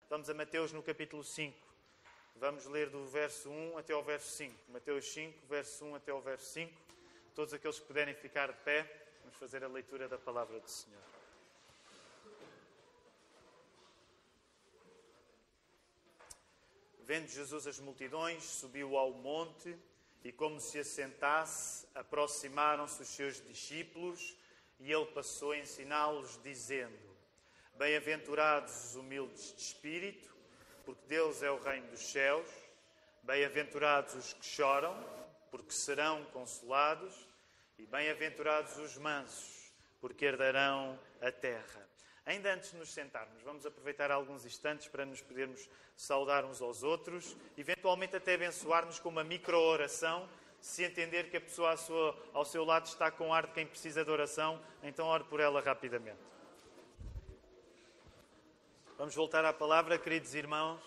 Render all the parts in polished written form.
Vamos a Mateus no capítulo 5. Vamos ler do verso 1 até ao verso 5. Mateus 5, verso 1 até ao verso 5. Todos aqueles que puderem ficar de pé, vamos fazer a leitura da palavra do Senhor. Vendo Jesus as multidões, subiu ao monte e, como se assentasse, aproximaram-se os seus discípulos e ele passou a ensiná-los, dizendo: Bem-aventurados os humildes de espírito, porque deles é o reino dos céus. Bem-aventurados os que choram, porque serão consolados. E bem-aventurados os mansos, porque herdarão a terra. Ainda antes de nos sentarmos, vamos aproveitar alguns instantes para nos podermos saudar uns aos outros, eventualmente até abençoar-nos com uma micro-oração. Se entender que a pessoa ao seu lado está com ar de quem precisa de oração, então ore por ela rapidamente. Vamos voltar à palavra, queridos irmãos.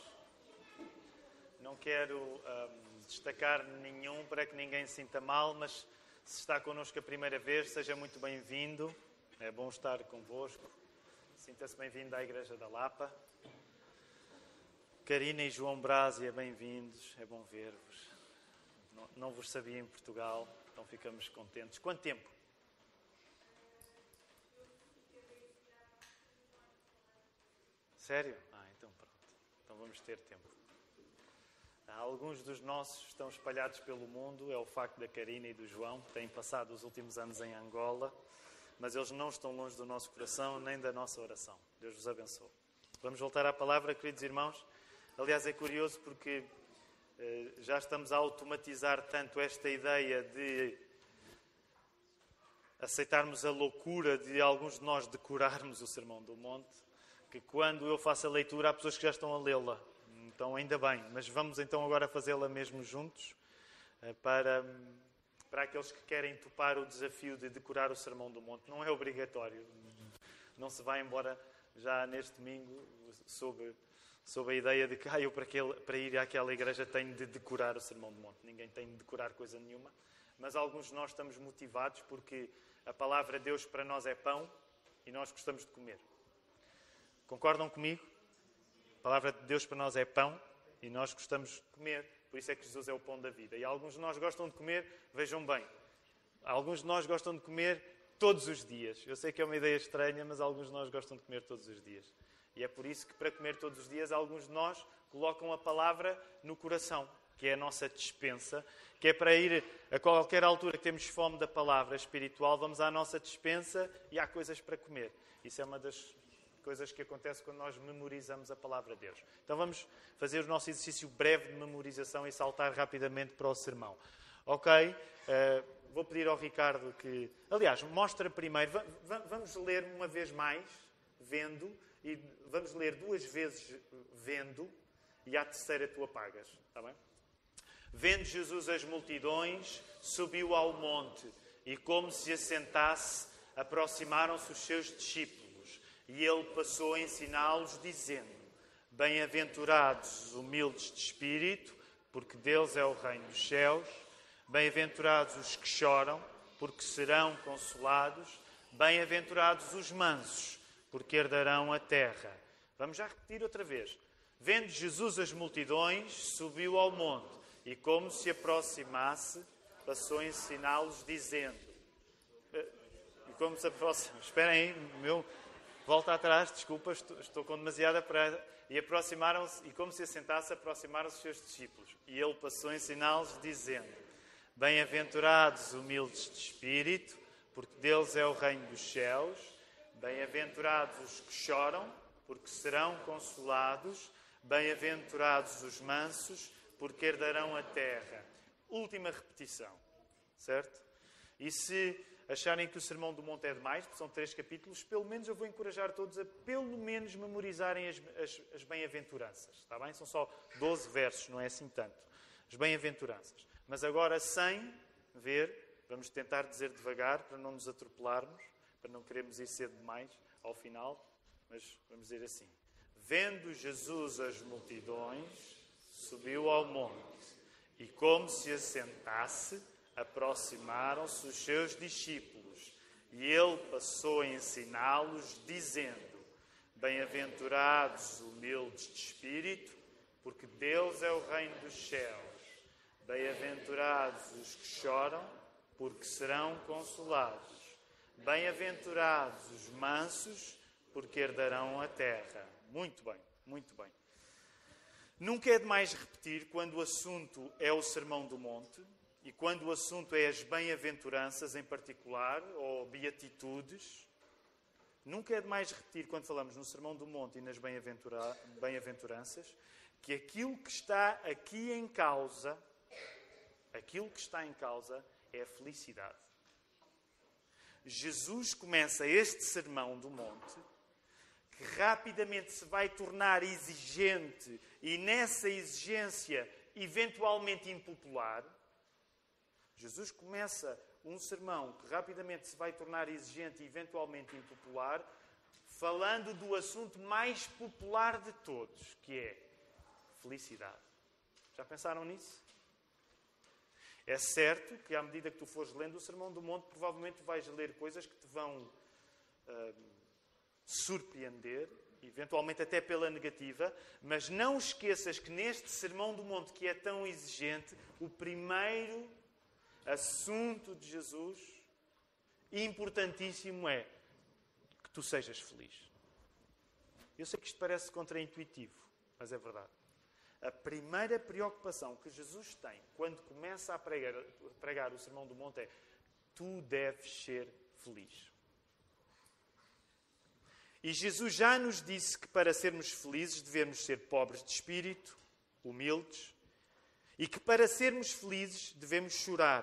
Não quero destacar nenhum para que ninguém se sinta mal, mas se está connosco a primeira vez, seja muito bem-vindo. É bom estar convosco. Sinta-se bem-vindo à Igreja da Lapa. Karina e João Brásia, bem-vindos. É bom ver-vos. Não vos sabia em Portugal, então ficamos contentes. Quanto tempo? Sério? Então pronto. Então vamos ter tempo. Alguns dos nossos estão espalhados pelo mundo. É o facto da Karina e do João. Têm passado os últimos anos em Angola. Mas eles não estão longe do nosso coração, nem da nossa oração. Deus vos abençoe. Vamos voltar à palavra, queridos irmãos. Aliás, é curioso porque já estamos a automatizar tanto esta ideia de aceitarmos a loucura de alguns de nós decorarmos o Sermão do Monte, que quando eu faço a leitura há pessoas que já estão a lê-la. Então ainda bem, mas vamos então agora fazê-la mesmo juntos para aqueles que querem topar o desafio de decorar o Sermão do Monte. Não é obrigatório. Não se vai embora já neste domingo sob a ideia de que eu para ir àquela igreja tenho de decorar o Sermão do Monte. Ninguém tem de decorar coisa nenhuma. Mas alguns de nós estamos motivados porque a palavra de Deus para nós é pão e nós gostamos de comer. Concordam comigo? A palavra de Deus para nós é pão e nós gostamos de comer. Por isso é que Jesus é o pão da vida. E alguns de nós gostam de comer, vejam bem, alguns de nós gostam de comer todos os dias. Eu sei que é uma ideia estranha, mas alguns de nós gostam de comer todos os dias. E é por isso que para comer todos os dias, alguns de nós colocam a palavra no coração, que é a nossa despensa, que é para ir a qualquer altura que temos fome da palavra espiritual, vamos à nossa despensa e há coisas para comer. Isso é uma das coisas que acontece quando nós memorizamos a palavra de Deus. Então vamos fazer o nosso exercício breve de memorização e saltar rapidamente para o sermão. Ok? Vou pedir ao Ricardo que... Aliás, mostra primeiro... Vamos ler uma vez mais, vendo, e vamos ler duas vezes vendo, e à terceira tu apagas. Está bem? Vendo Jesus as multidões, subiu ao monte, e como se assentasse, aproximaram-se os seus discípulos. E ele passou a ensiná-los, dizendo: Bem-aventurados os humildes de espírito, porque deles é o reino dos céus. Bem-aventurados os que choram, porque serão consolados. Bem-aventurados os mansos, porque herdarão a terra. Vamos já repetir outra vez. Vendo Jesus as multidões, subiu ao monte, e como se aproximasse, passou a ensiná-los, dizendo... E como se aproxima... Esperem aí, Volta atrás, desculpa, estou com demasiada pressa. E aproximaram-se, e como se assentasse, aproximaram-se os seus discípulos. E ele passou a ensiná-los, dizendo: Bem-aventurados humildes de espírito, porque deles é o reino dos céus. Bem-aventurados os que choram, porque serão consolados. Bem-aventurados os mansos, porque herdarão a terra. Última repetição, certo? E se acharem que o Sermão do Monte é demais, porque são 3 capítulos, pelo menos eu vou encorajar todos a pelo menos memorizarem as bem-aventuranças. Está bem? São só 12 versos, não é assim tanto. As bem-aventuranças. Mas agora, sem ver, vamos tentar dizer devagar, para não nos atropelarmos, para não querermos ir cedo demais ao final, mas vamos dizer assim. Vendo Jesus as multidões, subiu ao monte, e como se assentasse, aproximaram-se os seus discípulos, e ele passou a ensiná-los, dizendo: Bem-aventurados os humildes de espírito, porque deles é o reino dos céus. Bem-aventurados os que choram, porque serão consolados. Bem-aventurados os mansos, porque herdarão a terra. Muito bem, muito bem. Nunca é demais repetir, quando o assunto é o Sermão do Monte, e quando o assunto é as bem-aventuranças em particular, ou beatitudes, nunca é demais repetir, quando falamos no Sermão do Monte e nas bem-aventuranças, que aquilo que está aqui em causa, é a felicidade. Jesus começa este Sermão do Monte, que rapidamente se vai tornar exigente e nessa exigência eventualmente impopular. Jesus começa um sermão que rapidamente se vai tornar exigente e eventualmente impopular, falando do assunto mais popular de todos, que é felicidade. Já pensaram nisso? É certo que à medida que tu fores lendo o Sermão do Monte, provavelmente vais ler coisas que te vão surpreender, eventualmente até pela negativa, mas não esqueças que neste Sermão do Monte, que é tão exigente, o primeiro assunto de Jesus, importantíssimo, é que tu sejas feliz. Eu sei que isto parece contraintuitivo, mas é verdade. A primeira preocupação que Jesus tem quando começa a pregar o Sermão do Monte é: tu deves ser feliz. E Jesus já nos disse que para sermos felizes devemos ser pobres de espírito, humildes, e que para sermos felizes devemos chorar,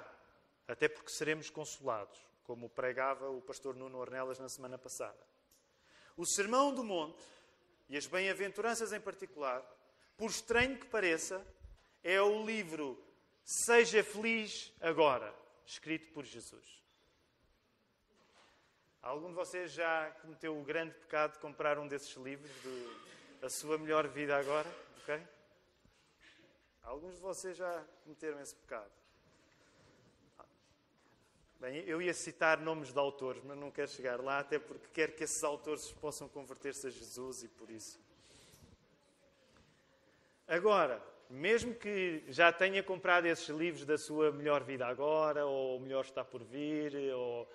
até porque seremos consolados, como pregava o pastor Nuno Ornelas na semana passada. O Sermão do Monte, e as bem-aventuranças em particular, por estranho que pareça, é o livro Seja Feliz Agora, escrito por Jesus. Algum de vocês já cometeu o grande pecado de comprar um desses livros, A Sua Melhor Vida Agora? Okay? Alguns de vocês já cometeram esse pecado. Bem, eu ia citar nomes de autores, mas não quero chegar lá, até porque quero que esses autores possam converter-se a Jesus e por isso. Agora, mesmo que já tenha comprado esses livros da Sua Melhor Vida Agora, ou O Melhor Está por Vir, ou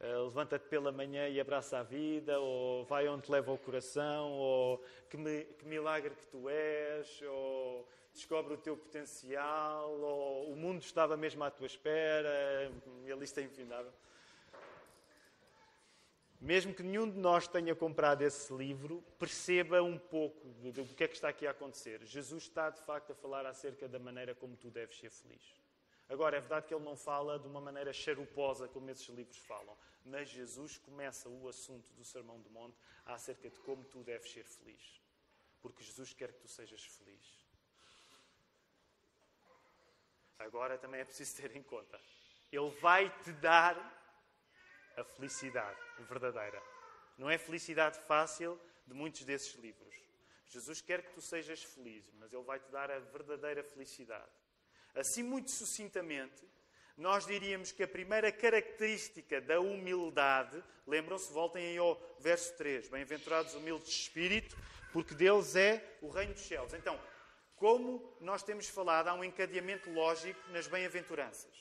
Levanta-te pela Manhã e Abraça a Vida, ou Vai Onde Te Leva o Coração, ou que Milagre que Tu És, ou Descobre o Teu Potencial, ou O Mundo Estava Mesmo à Tua Espera, a lista é infindável. Mesmo que nenhum de nós tenha comprado esse livro, perceba um pouco do que é que está aqui a acontecer. Jesus está, de facto, a falar acerca da maneira como tu deves ser feliz. Agora, é verdade que ele não fala de uma maneira charuposa, como esses livros falam, mas Jesus começa o assunto do Sermão do Monte acerca de como tu deves ser feliz. Porque Jesus quer que tu sejas feliz. Agora, também é preciso ter em conta. Ele vai-te dar a felicidade verdadeira. Não é felicidade fácil de muitos desses livros. Jesus quer que tu sejas feliz, mas Ele vai-te dar a verdadeira felicidade. Assim, muito sucintamente, nós diríamos que a primeira característica da humildade, lembram-se, voltem aí ao verso 3, bem-aventurados humildes de espírito, porque deles é o reino dos céus. Então, como nós temos falado, há um encadeamento lógico nas bem-aventuranças.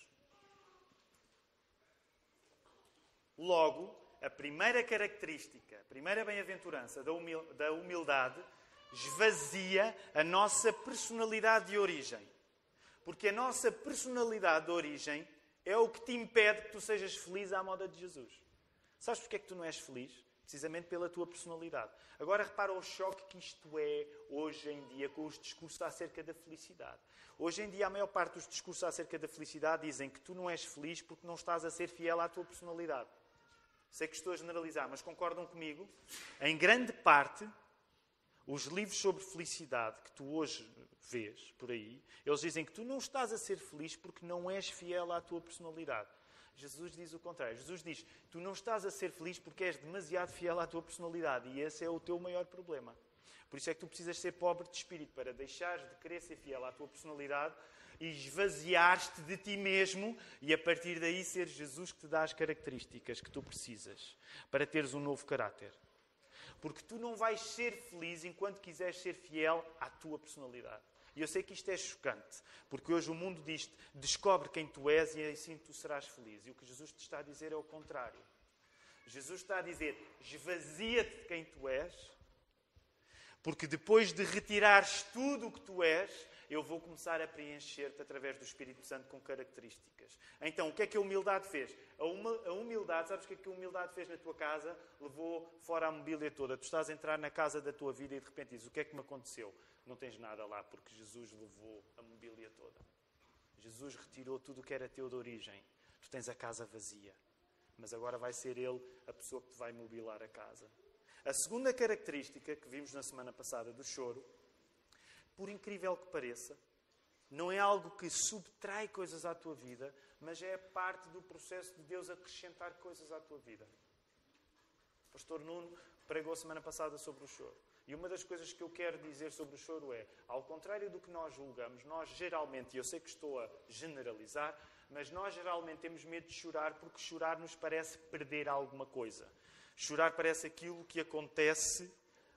Logo, a primeira característica, a primeira bem-aventurança da humildade esvazia a nossa personalidade de origem. Porque a nossa personalidade de origem é o que te impede que tu sejas feliz à moda de Jesus. Sabes porque é que tu não és feliz? Precisamente pela tua personalidade. Agora repara o choque que isto é hoje em dia com os discursos acerca da felicidade. Hoje em dia a maior parte dos discursos acerca da felicidade dizem que tu não és feliz porque não estás a ser fiel à tua personalidade. Sei que estou a generalizar, mas concordam comigo? Em grande parte, os livros sobre felicidade que tu hoje vês por aí, eles dizem que tu não estás a ser feliz porque não és fiel à tua personalidade. Jesus diz o contrário. Jesus diz, tu não estás a ser feliz porque és demasiado fiel à tua personalidade e esse é o teu maior problema. Por isso é que tu precisas ser pobre de espírito para deixares de querer ser fiel à tua personalidade e esvaziar-te de ti mesmo e a partir daí ser Jesus que te dá as características que tu precisas para teres um novo caráter. Porque tu não vais ser feliz enquanto quiseres ser fiel à tua personalidade. E eu sei que isto é chocante, porque hoje o mundo diz-te, descobre quem tu és e assim tu serás feliz. E o que Jesus te está a dizer é o contrário. Jesus está a dizer, esvazia-te de quem tu és, porque depois de retirares tudo o que tu és, eu vou começar a preencher-te através do Espírito Santo com características. Então, o que é que a humildade fez? A humildade, sabes o que é que a humildade fez na tua casa? Levou fora a mobília toda. Tu estás a entrar na casa da tua vida e de repente dizes, o que é que me aconteceu? Não tens nada lá, porque Jesus levou a mobília toda. Jesus retirou tudo o que era teu de origem. Tu tens a casa vazia. Mas agora vai ser Ele a pessoa que te vai mobilar a casa. A segunda característica que vimos na semana passada do choro, por incrível que pareça, não é algo que subtrai coisas à tua vida, mas é parte do processo de Deus acrescentar coisas à tua vida. O pastor Nuno pregou a semana passada sobre o choro. E uma das coisas que eu quero dizer sobre o choro é, ao contrário do que nós julgamos, nós geralmente, e eu sei que estou a generalizar, mas nós geralmente temos medo de chorar porque chorar nos parece perder alguma coisa. Chorar parece aquilo que acontece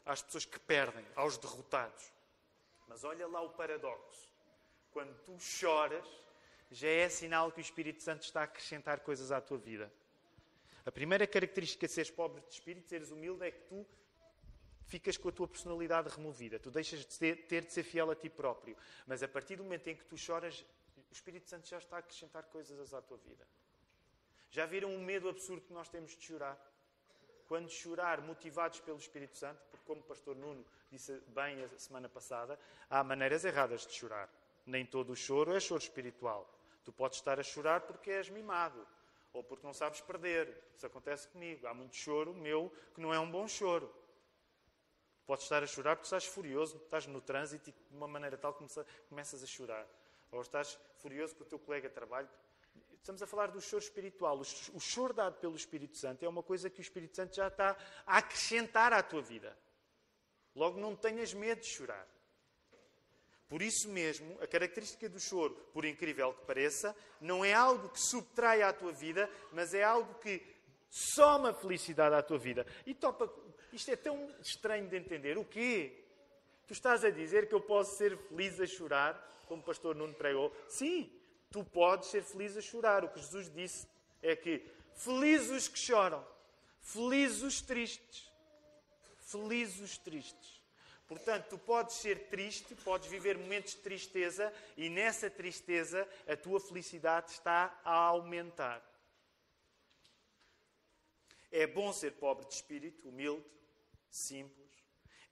às pessoas que perdem, aos derrotados. Mas olha lá o paradoxo. Quando tu choras, já é sinal que o Espírito Santo está a acrescentar coisas à tua vida. A primeira característica de seres pobre de espírito, de seres humilde, é que tu ficas com a tua personalidade removida. Tu deixas de ter de ser fiel a ti próprio. Mas a partir do momento em que tu choras, o Espírito Santo já está a acrescentar coisas à tua vida. Já viram o medo absurdo que nós temos de chorar? Quando chorar motivados pelo Espírito Santo, porque como o pastor Nuno disse bem a semana passada, há maneiras erradas de chorar. Nem todo o choro é choro espiritual. Tu podes estar a chorar porque és mimado, ou porque não sabes perder. Isso acontece comigo. Há muito choro meu que não é um bom choro. Podes estar a chorar porque estás furioso, estás no trânsito e de uma maneira tal começas a chorar. Ou estás furioso com o teu colega de trabalho. Estamos a falar do choro espiritual. O choro dado pelo Espírito Santo é uma coisa que o Espírito Santo já está a acrescentar à tua vida. Logo, não tenhas medo de chorar. Por isso mesmo, a característica do choro, por incrível que pareça, não é algo que subtrai à tua vida, mas é algo que soma felicidade à tua vida. E isto é tão estranho de entender. O quê? Tu estás a dizer que eu posso ser feliz a chorar, como o pastor Nuno pregou? Sim, tu podes ser feliz a chorar. O que Jesus disse é que felizes os que choram, felizes os tristes. Felizes os tristes. Portanto, tu podes ser triste, podes viver momentos de tristeza e nessa tristeza a tua felicidade está a aumentar. É bom ser pobre de espírito, humilde, simples.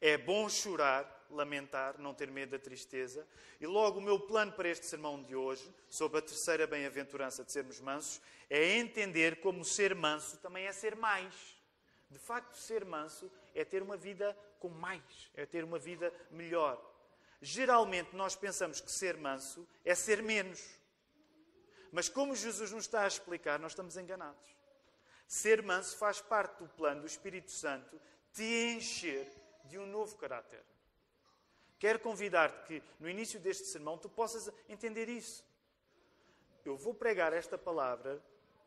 É bom chorar, lamentar, não ter medo da tristeza. E logo o meu plano para este sermão de hoje, sobre a terceira bem-aventurança de sermos mansos, é entender como ser manso também é ser mais. De facto, ser manso é ter uma vida com mais, é ter uma vida melhor. Geralmente nós pensamos que ser manso é ser menos. Mas como Jesus nos está a explicar, nós estamos enganados. Ser manso faz parte do plano do Espírito Santo te encher de um novo caráter. Quero convidar-te que no início deste sermão tu possas entender isso. Eu vou pregar esta palavra,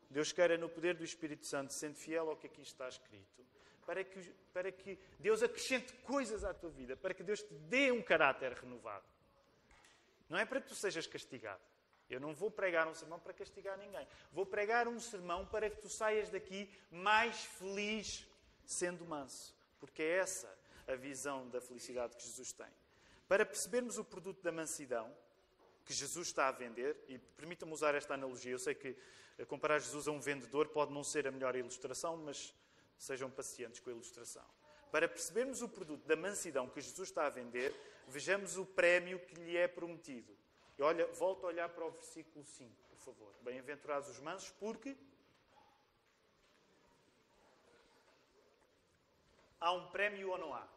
Deus queira no poder do Espírito Santo, sendo fiel ao que aqui está escrito, para que Deus acrescente coisas à tua vida, para que Deus te dê um caráter renovado. Não é para que tu sejas castigado. Eu não vou pregar um sermão para castigar ninguém. Vou pregar um sermão para que tu saias daqui mais feliz sendo manso. Porque é essa a visão da felicidade que Jesus tem. Para percebermos o produto da mansidão que Jesus está a vender, e permitam-me usar esta analogia, eu sei que comparar Jesus a um vendedor pode não ser a melhor ilustração, mas sejam pacientes com a ilustração. Para percebermos o produto da mansidão que Jesus está a vender, vejamos o prémio que lhe é prometido. E olha, volta a olhar para o versículo 5, por favor. Bem-aventurados os mansos, porque há um prémio ou não há?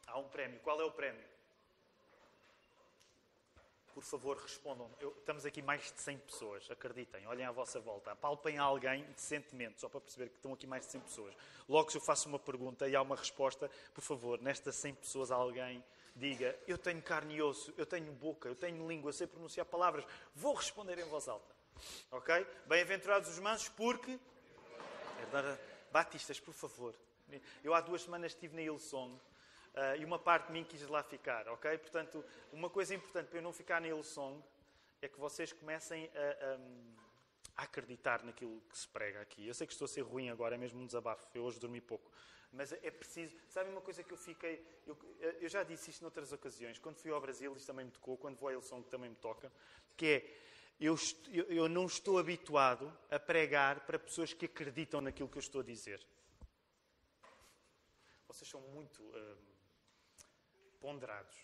Há um prémio. Qual é o prémio? Por favor, respondam. Estamos aqui mais de 100 pessoas, acreditem. Olhem à vossa volta. Apalpem a alguém decentemente, só para perceber que estão aqui mais de 100 pessoas. Logo, se eu faço uma pergunta e há uma resposta, por favor, nestas 100 pessoas alguém diga: eu tenho carne e osso, eu tenho boca, eu tenho língua, eu sei pronunciar palavras. Vou responder em voz alta. Ok? Bem-aventurados os mansos, porque... Batistas, por favor. Eu há 2 semanas estive na Hillsong e uma parte de mim quis lá ficar, ok? Portanto, uma coisa importante para eu não ficar na Hillsong é que vocês comecem a acreditar naquilo que se prega aqui. Eu sei que estou a ser ruim agora, é mesmo um desabafo. Eu hoje dormi pouco. Mas é preciso... Sabe uma coisa que eu fiquei... Eu já disse isto noutras ocasiões. Quando fui ao Brasil, isto também me tocou. Quando vou a Hillsong, também me toca. Que é... Eu não estou habituado a pregar para pessoas que acreditam naquilo que eu estou a dizer. Vocês são muito ponderados.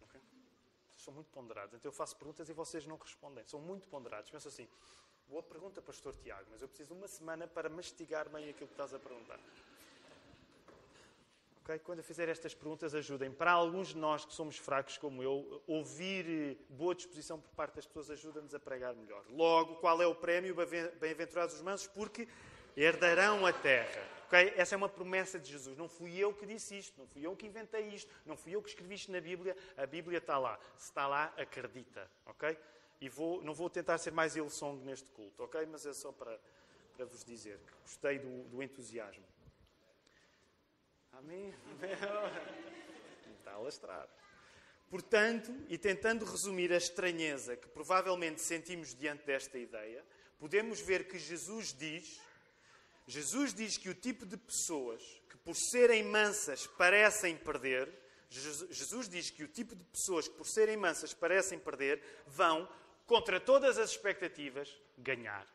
Okay? Vocês são muito ponderados. Então eu faço perguntas e vocês não respondem. São muito ponderados. Penso assim, boa pergunta, Pastor Tiago, mas eu preciso de uma semana para mastigar bem aquilo que estás a perguntar. Okay? Quando eu fizer estas perguntas, ajudem. Para alguns de nós que somos fracos como eu, ouvir boa disposição por parte das pessoas ajuda-nos a pregar melhor. Logo, qual é o prémio? Bem-aventurados os mansos, porque herdarão a terra. Okay? Essa é uma promessa de Jesus. Não fui eu que disse isto, não fui eu que inventei isto, não fui eu que escrevi isto na Bíblia. A Bíblia está lá. Se está lá, acredita. Okay? E não vou tentar ser mais Hillsong neste culto, ok? Mas é só para vos dizer que gostei do entusiasmo. Amém? Está a lastrar. Portanto, e tentando resumir a estranheza que provavelmente sentimos diante desta ideia, podemos ver que Jesus diz que o tipo de pessoas que por serem mansas parecem perder, Jesus diz que o tipo de pessoas que por serem mansas parecem perder, vão, contra todas as expectativas, ganhar.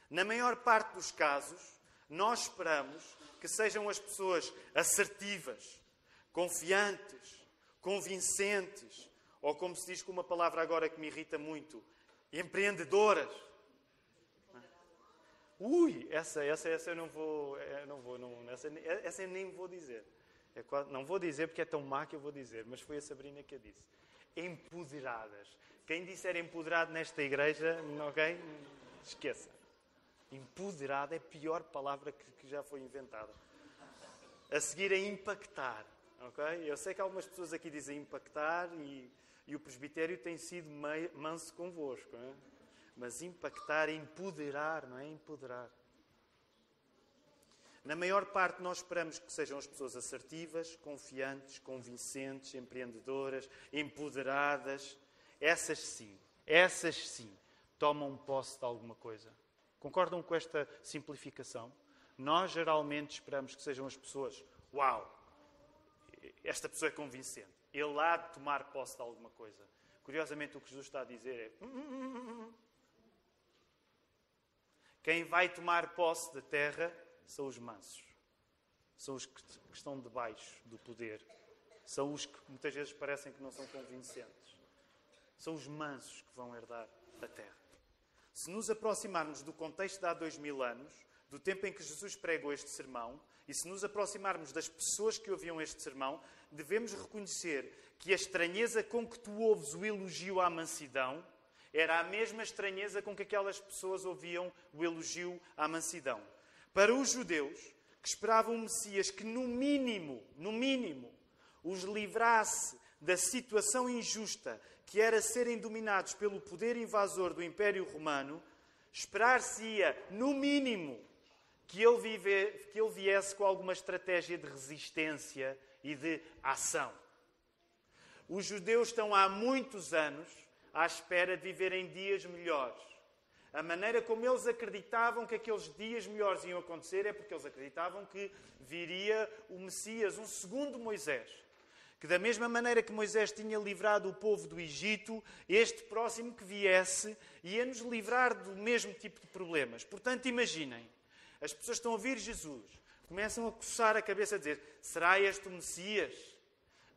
Na maior parte dos casos, nós esperamos que sejam as pessoas assertivas, confiantes, convincentes, ou como se diz com uma palavra agora que me irrita muito, empreendedoras. Essa eu não vou, essa eu nem vou dizer. Não vou dizer porque é tão má que eu vou dizer, mas foi a Sabrina que a disse. Empoderadas. Quem disser empoderado nesta igreja, ok? Esqueça. Empoderado é a pior palavra que já foi inventada. A seguir é impactar. Okay? Eu sei que algumas pessoas aqui dizem impactar e o presbitério tem sido manso convosco. Não é? Mas impactar é empoderar, não é? Empoderar. Na maior parte nós esperamos que sejam as pessoas assertivas, confiantes, convincentes, empreendedoras, empoderadas. Essas sim, tomam posse de alguma coisa. Concordam com esta simplificação? Nós geralmente esperamos que sejam as pessoas, uau, esta pessoa é convincente. Ele há de tomar posse de alguma coisa. Curiosamente o que Jesus está a dizer é, quem vai tomar posse da terra são os mansos. São os que estão debaixo do poder. São os que muitas vezes parecem que não são convincentes. São os mansos que vão herdar a terra. Se nos aproximarmos do contexto de há 2000 anos, do tempo em que Jesus pregou este sermão, e se nos aproximarmos das pessoas que ouviam este sermão, devemos reconhecer que a estranheza com que tu ouves o elogio à mansidão era a mesma estranheza com que aquelas pessoas ouviam o elogio à mansidão. Para os judeus, que esperavam um Messias que, no mínimo, os livrasse da situação injusta que era serem dominados pelo poder invasor do Império Romano, esperar-se-ia, no mínimo, que ele viesse com alguma estratégia de resistência e de ação. Os judeus estão há muitos anos à espera de viverem dias melhores. A maneira como eles acreditavam que aqueles dias melhores iam acontecer é porque eles acreditavam que viria o Messias, um segundo Moisés. Que da mesma maneira que Moisés tinha livrado o povo do Egito, este próximo que viesse ia nos livrar do mesmo tipo de problemas. Portanto, imaginem, as pessoas estão a ouvir Jesus, começam a coçar a cabeça a dizer, será este o Messias?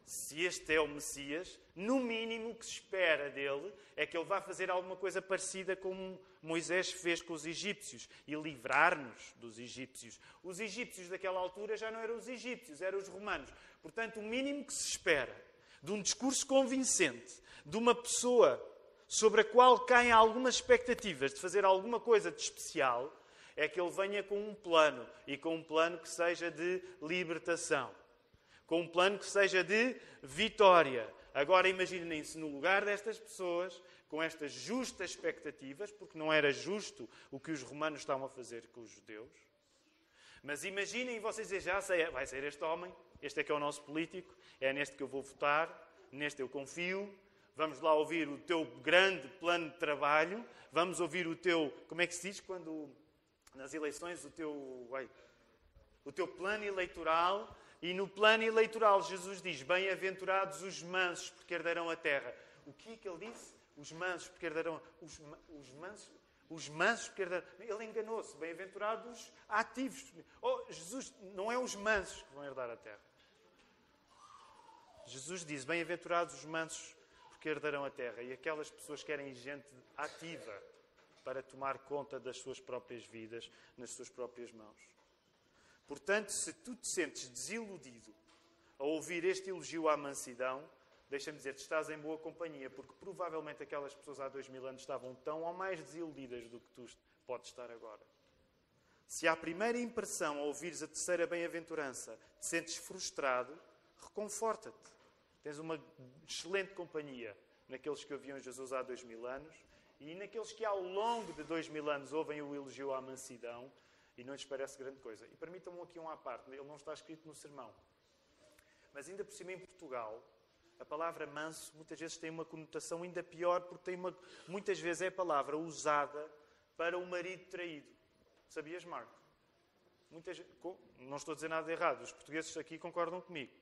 Se este é o Messias, no mínimo o que se espera dele é que ele vá fazer alguma coisa parecida como Moisés fez com os egípcios e livrar-nos dos egípcios. Os egípcios daquela altura já não eram os egípcios, eram os romanos. Portanto, o mínimo que se espera de um discurso convincente, de uma pessoa sobre a qual caem algumas expectativas de fazer alguma coisa de especial, é que ele venha com um plano, e com um plano que seja de libertação. Com um plano que seja de vitória. Agora imaginem-se no lugar destas pessoas com estas justas expectativas, porque não era justo o que os romanos estavam a fazer com os judeus. Mas imaginem vocês dizer, já sei, vai ser este homem, este é que é o nosso político, é neste que eu vou votar, neste eu confio, vamos lá ouvir o teu grande plano de trabalho, vamos ouvir o teu, como é que se diz quando, nas eleições, o teu plano eleitoral, e no plano eleitoral Jesus diz, bem-aventurados os mansos, porque herdarão a terra. O que é que ele disse? Os mansos, porque herdarão, os mansos, porque herdarão. Ele enganou-se, bem-aventurados os ativos. Oh, Jesus, não é os mansos que vão herdar a terra. Jesus diz, bem-aventurados os mansos, porque herdarão a terra. E aquelas pessoas querem gente ativa para tomar conta das suas próprias vidas, nas suas próprias mãos. Portanto, se tu te sentes desiludido ao ouvir este elogio à mansidão, deixa-me dizer-te, estás em boa companhia, porque provavelmente aquelas pessoas há 2000 anos estavam tão ou mais desiludidas do que tu podes estar agora. Se à primeira impressão, ao ouvires a terceira bem-aventurança, te sentes frustrado, reconforta-te. Tens uma excelente companhia naqueles que ouviam Jesus há 2000 anos e naqueles que ao longo de 2000 anos ouvem o elogio à mansidão e não lhes parece grande coisa. E permitam-me aqui um à parte, ele não está escrito no sermão. Mas ainda por cima em Portugal, a palavra manso muitas vezes tem uma conotação ainda pior, porque muitas vezes é a palavra usada para o marido traído. Sabias, Marco? Não estou a dizer nada de errado, os portugueses aqui concordam comigo.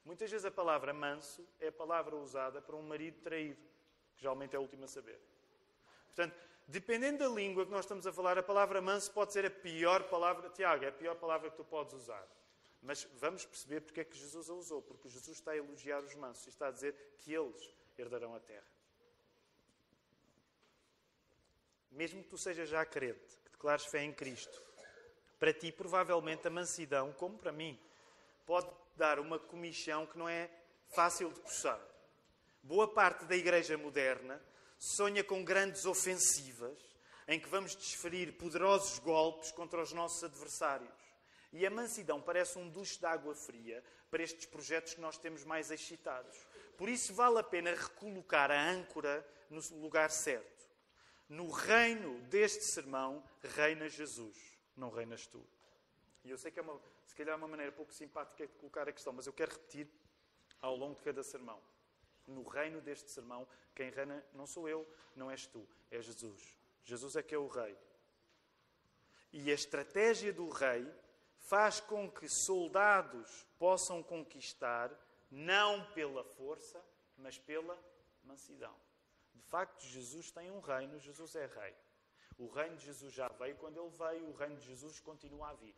Muitas vezes a palavra manso é a palavra usada para um marido traído, que geralmente é o último a saber. Portanto, dependendo da língua que nós estamos a falar, a palavra manso pode ser a pior palavra. Tiago, é a pior palavra que tu podes usar. Mas vamos perceber porque é que Jesus a usou. Porque Jesus está a elogiar os mansos e está a dizer que eles herdarão a terra. Mesmo que tu sejas já crente, que declares fé em Cristo, para ti, provavelmente, a mansidão, como para mim, pode dar uma comichão que não é fácil de coçar. Boa parte da igreja moderna sonha com grandes ofensivas, em que vamos desferir poderosos golpes contra os nossos adversários. E a mansidão parece um duche de água fria para estes projetos que nós temos mais excitados. Por isso vale a pena recolocar a âncora no lugar certo. No reino deste sermão, reina Jesus, não reinas tu. E eu sei que se calhar é uma maneira pouco simpática de colocar a questão, mas eu quero repetir ao longo de cada sermão. No reino deste sermão, quem reina não sou eu, não és tu, é Jesus. Jesus é que é o rei. E a estratégia do rei faz com que soldados possam conquistar, não pela força, mas pela mansidão. De facto, Jesus tem um reino, Jesus é rei. O reino de Jesus já veio quando ele veio, o reino de Jesus continua a vir.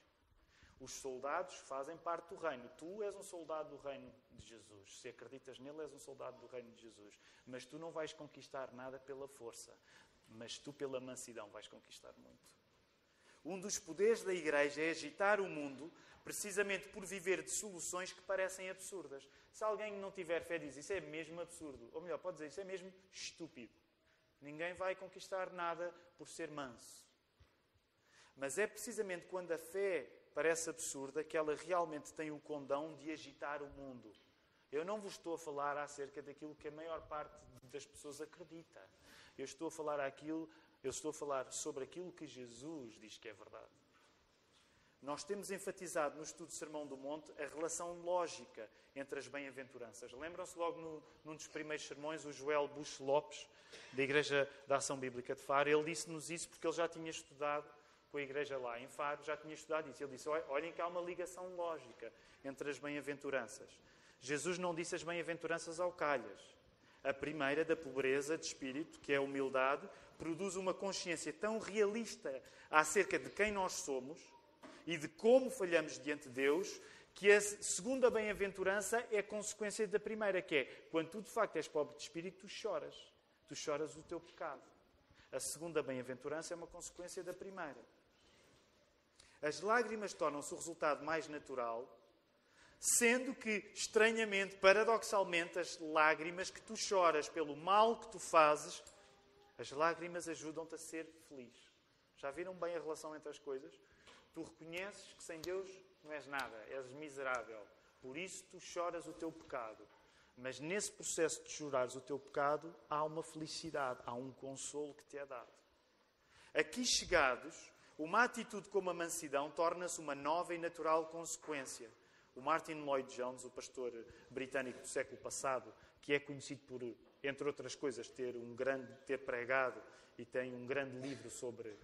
Os soldados fazem parte do reino. Tu és um soldado do reino de Jesus. Se acreditas nele, és um soldado do reino de Jesus. Mas tu não vais conquistar nada pela força. Mas tu, pela mansidão, vais conquistar muito. Um dos poderes da igreja é agitar o mundo precisamente por viver de soluções que parecem absurdas. Se alguém não tiver fé diz, isso é mesmo absurdo. Ou melhor, pode dizer, isso é mesmo estúpido. Ninguém vai conquistar nada por ser manso. Mas é precisamente quando a fé parece absurda que ela realmente tem o condão de agitar o mundo. Eu não vos estou a falar acerca daquilo que a maior parte das pessoas acredita. Eu estou a falar sobre aquilo que Jesus diz que é verdade. Nós temos enfatizado no estudo do Sermão do Monte a relação lógica entre as bem-aventuranças. Lembram-se logo num dos primeiros sermões, o Joel Bush Lopes, da Igreja da Ação Bíblica de Faro, ele disse-nos isso porque ele já tinha estudado com a igreja lá em Faro, já tinha estudado isso. Ele disse, olhem que há uma ligação lógica entre as bem-aventuranças. Jesus não disse as bem-aventuranças ao calhas. A primeira, da pobreza de espírito, que é a humildade, produz uma consciência tão realista acerca de quem nós somos e de como falhamos diante de Deus, que a segunda bem-aventurança é consequência da primeira, que é, quando tu de facto és pobre de espírito, tu choras. Tu choras o teu pecado. A segunda bem-aventurança é uma consequência da primeira. As lágrimas tornam-se o resultado mais natural, sendo que, estranhamente, paradoxalmente, as lágrimas que tu choras pelo mal que tu fazes, as lágrimas ajudam-te a ser feliz. Já viram bem a relação entre as coisas? Tu reconheces que sem Deus não és nada, és miserável. Por isso tu choras o teu pecado. Mas nesse processo de chorares o teu pecado, há uma felicidade, há um consolo que te é dado. Aqui chegados, uma atitude como a mansidão torna-se uma nova e natural consequência. O Martin Lloyd-Jones, o pastor britânico do século passado, que é conhecido por, entre outras coisas, ter pregado e tem um grande livro sobre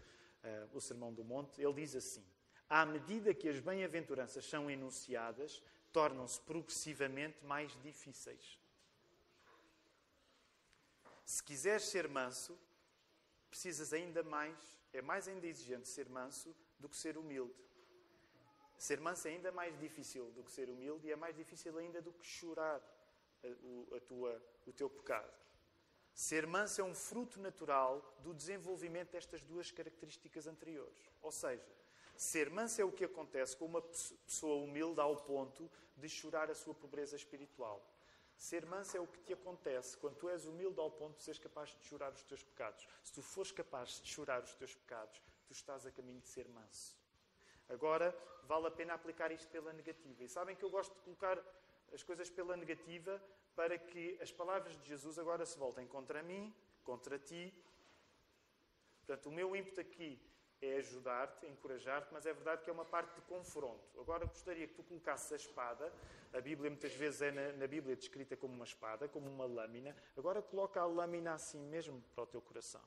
o Sermão do Monte, ele diz assim: à medida que as bem-aventuranças são enunciadas, tornam-se progressivamente mais difíceis. Se quiseres ser manso, precisas ainda mais, é mais ainda exigente ser manso do que ser humilde. Ser manso é ainda mais difícil do que ser humilde e é mais difícil ainda do que chorar o teu pecado. Ser manso é um fruto natural do desenvolvimento destas duas características anteriores. Ou seja, ser manso é o que acontece com uma pessoa humilde ao ponto de chorar a sua pobreza espiritual. Ser manso é o que te acontece quando tu és humilde ao ponto de seres capaz de chorar os teus pecados. Se tu fores capaz de chorar os teus pecados, tu estás a caminho de ser manso. Agora, vale a pena aplicar isto pela negativa. E sabem que eu gosto de colocar as coisas pela negativa para que as palavras de Jesus agora se voltem contra mim, contra ti. Portanto, o meu ímpeto aqui é ajudar-te, encorajar-te, mas é verdade que é uma parte de confronto. Agora gostaria que tu colocasses a espada. A Bíblia muitas vezes é na Bíblia descrita como uma espada, como uma lâmina. Agora coloca a lâmina assim mesmo para o teu coração.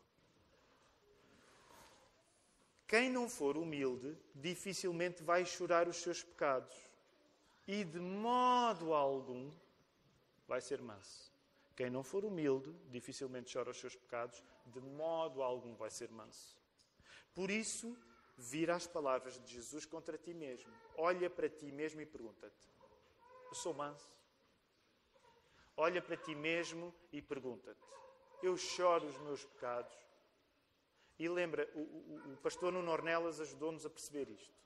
Quem não for humilde, dificilmente vai chorar os seus pecados. E de modo algum vai ser manso. Quem não for humilde, dificilmente chora os seus pecados. De modo algum vai ser manso. Por isso, vira as palavras de Jesus contra ti mesmo. Olha para ti mesmo e pergunta-te: eu sou manso? Olha para ti mesmo e pergunta-te: eu choro os meus pecados? E lembra, o pastor Nuno Ornelas ajudou-nos a perceber isto.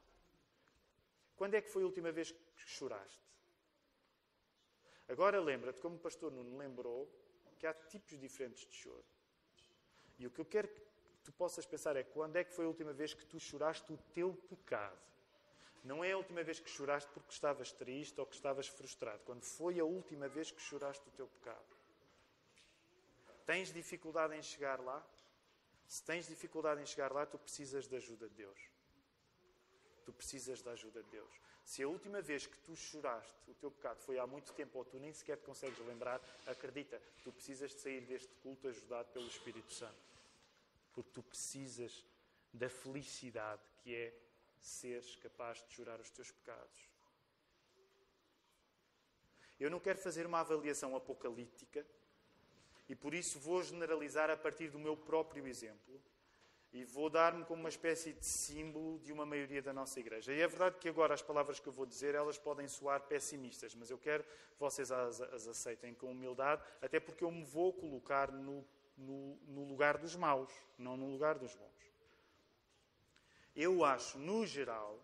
Quando é que foi a última vez que choraste? Agora lembra-te, como o pastor Nuno lembrou, que há tipos diferentes de choro. E o que eu quero que tu possas pensar é: quando é que foi a última vez que tu choraste o teu pecado? Não é a última vez que choraste porque estavas triste ou que estavas frustrado. Quando foi a última vez que choraste o teu pecado? Tens dificuldade em chegar lá? Se tens dificuldade em chegar lá, tu precisas da ajuda de Deus. Tu precisas da ajuda de Deus. Se a última vez que tu choraste o teu pecado foi há muito tempo ou tu nem sequer te consegues lembrar, acredita, tu precisas de sair deste culto ajudado pelo Espírito Santo. Porque tu precisas da felicidade que é seres capaz de chorar os teus pecados. Eu não quero fazer uma avaliação apocalíptica e por isso vou generalizar a partir do meu próprio exemplo e vou dar-me como uma espécie de símbolo de uma maioria da nossa igreja. E é verdade que agora as palavras que eu vou dizer, elas podem soar pessimistas, mas eu quero que vocês as aceitem com humildade, até porque eu me vou colocar no lugar dos maus, não no lugar dos bons. Eu acho, no geral,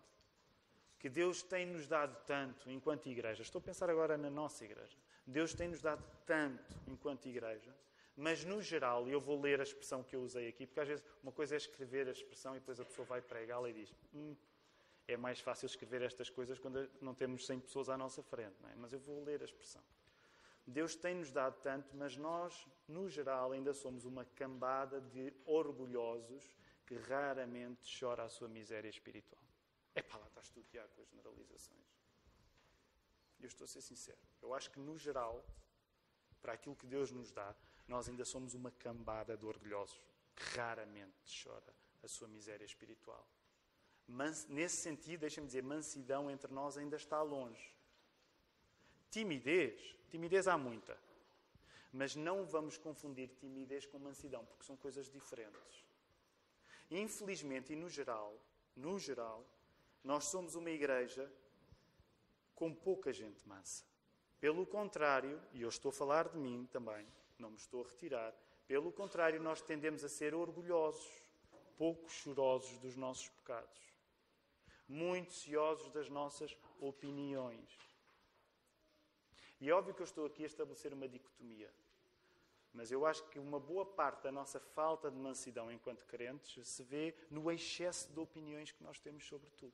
que Deus tem-nos dado tanto enquanto igreja. Estou a pensar agora na nossa igreja. Deus tem-nos dado tanto enquanto igreja, mas no geral, e eu vou ler a expressão que eu usei aqui, porque às vezes uma coisa é escrever a expressão e depois a pessoa vai pregá-la e diz: é mais fácil escrever estas coisas quando não temos 100 pessoas à nossa frente, não é? Mas eu vou ler a expressão. Deus tem-nos dado tanto, mas nós, no geral, ainda somos uma cambada de orgulhosos que raramente chora a sua miséria espiritual. Epá, lá estás tu, Tiago, com as generalizações. Eu estou a ser sincero. Eu acho que, no geral, para aquilo que Deus nos dá, nós ainda somos uma cambada de orgulhosos que raramente chora a sua miséria espiritual. Nesse sentido, deixa-me dizer, mansidão entre nós ainda está longe. Timidez há muita. Mas não vamos confundir timidez com mansidão, porque são coisas diferentes. Infelizmente, e no geral, nós somos uma igreja com pouca gente mansa. Pelo contrário, e eu estou a falar de mim também, não me estou a retirar, pelo contrário, nós tendemos a ser orgulhosos, pouco chorosos dos nossos pecados, muito ciosos das nossas opiniões. E é óbvio que eu estou aqui a estabelecer uma dicotomia, mas eu acho que uma boa parte da nossa falta de mansidão enquanto crentes se vê no excesso de opiniões que nós temos sobre tudo.